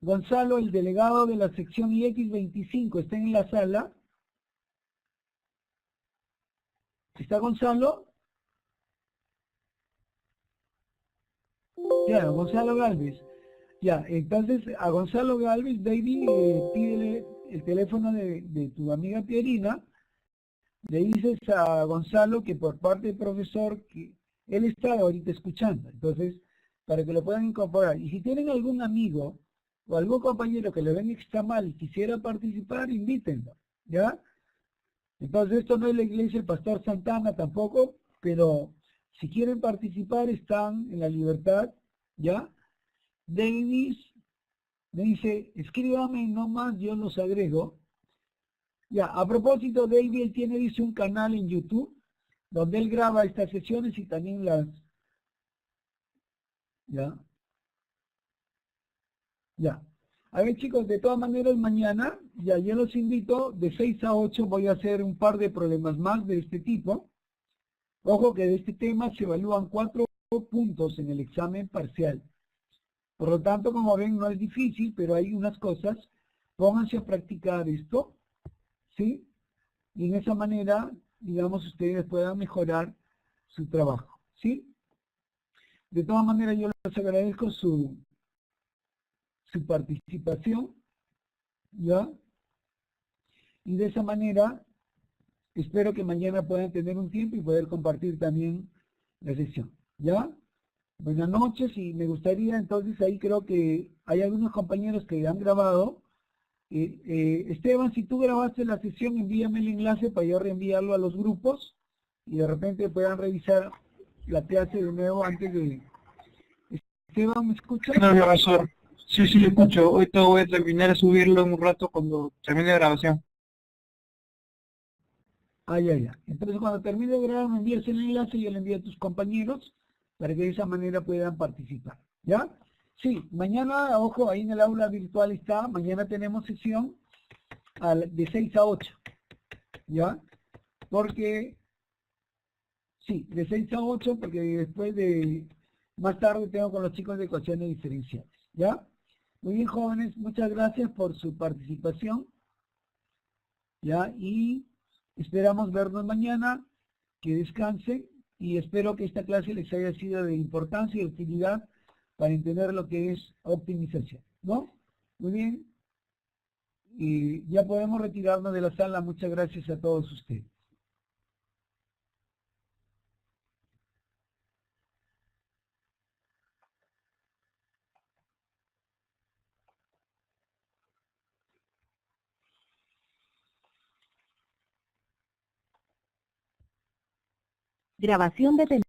Gonzalo, el delegado de la sección IX25, está en la sala. ¿Está Gonzalo? Ya, Gonzalo Galvez. Ya, entonces a Gonzalo Galvez, David, pídele el teléfono de tu amiga Pierina. Le dices a Gonzalo que por parte del profesor, que él está ahorita escuchando. Entonces, para que lo puedan incorporar. Y si tienen algún amigo o algún compañero que le ven que está mal y quisiera participar, invítenlo. ¿Ya? Entonces, esto no es la iglesia del Pastor Santana tampoco, pero si quieren participar están en la libertad, ¿ya? Davis me dice, escríbame nomás, yo los agrego. Ya, a propósito, David, él tiene, dice, un canal en YouTube, donde él graba estas sesiones y también las... ¿Ya? Ya. A ver, chicos, de todas maneras, mañana, ya yo los invito, de 6 a 8 voy a hacer un par de problemas más de este tipo. Ojo que de este tema se evalúan 4 puntos en el examen parcial. Por lo tanto, como ven, no es difícil, pero hay unas cosas. Pónganse a practicar esto, ¿sí? Y en esa manera, digamos, ustedes puedan mejorar su trabajo, ¿sí? De todas maneras, yo les agradezco su participación, ¿ya? Y de esa manera, espero que mañana puedan tener un tiempo y poder compartir también la sesión, ¿ya? Buenas noches y me gustaría entonces, ahí creo que hay algunos compañeros que han grabado. Esteban, si tú grabaste la sesión, envíame el enlace para yo reenviarlo a los grupos y de repente puedan revisar la clase de nuevo antes de... Esteban, ¿me escuchas? No, profesor. Sí, sí, lo escucho. Ahorita voy a terminar de subirlo en un rato cuando termine la grabación. Ah, ya, ya. Entonces cuando termine de grabar me envías el enlace y yo le envío a tus compañeros para que de esa manera puedan participar, ¿ya? Sí, mañana, ojo, ahí en el aula virtual está, mañana tenemos sesión de 6 a 8, ¿ya? Porque, sí, de 6 a 8, porque después de, más tarde tengo con los chicos de ecuaciones diferenciales, ¿ya? Muy bien, jóvenes, muchas gracias por su participación, ¿ya? Y esperamos vernos mañana, que descansen, y espero que esta clase les haya sido de importancia y utilidad para entender lo que es optimización, ¿no? Muy bien. Y ya podemos retirarnos de la sala. Muchas gracias a todos ustedes. Grabación de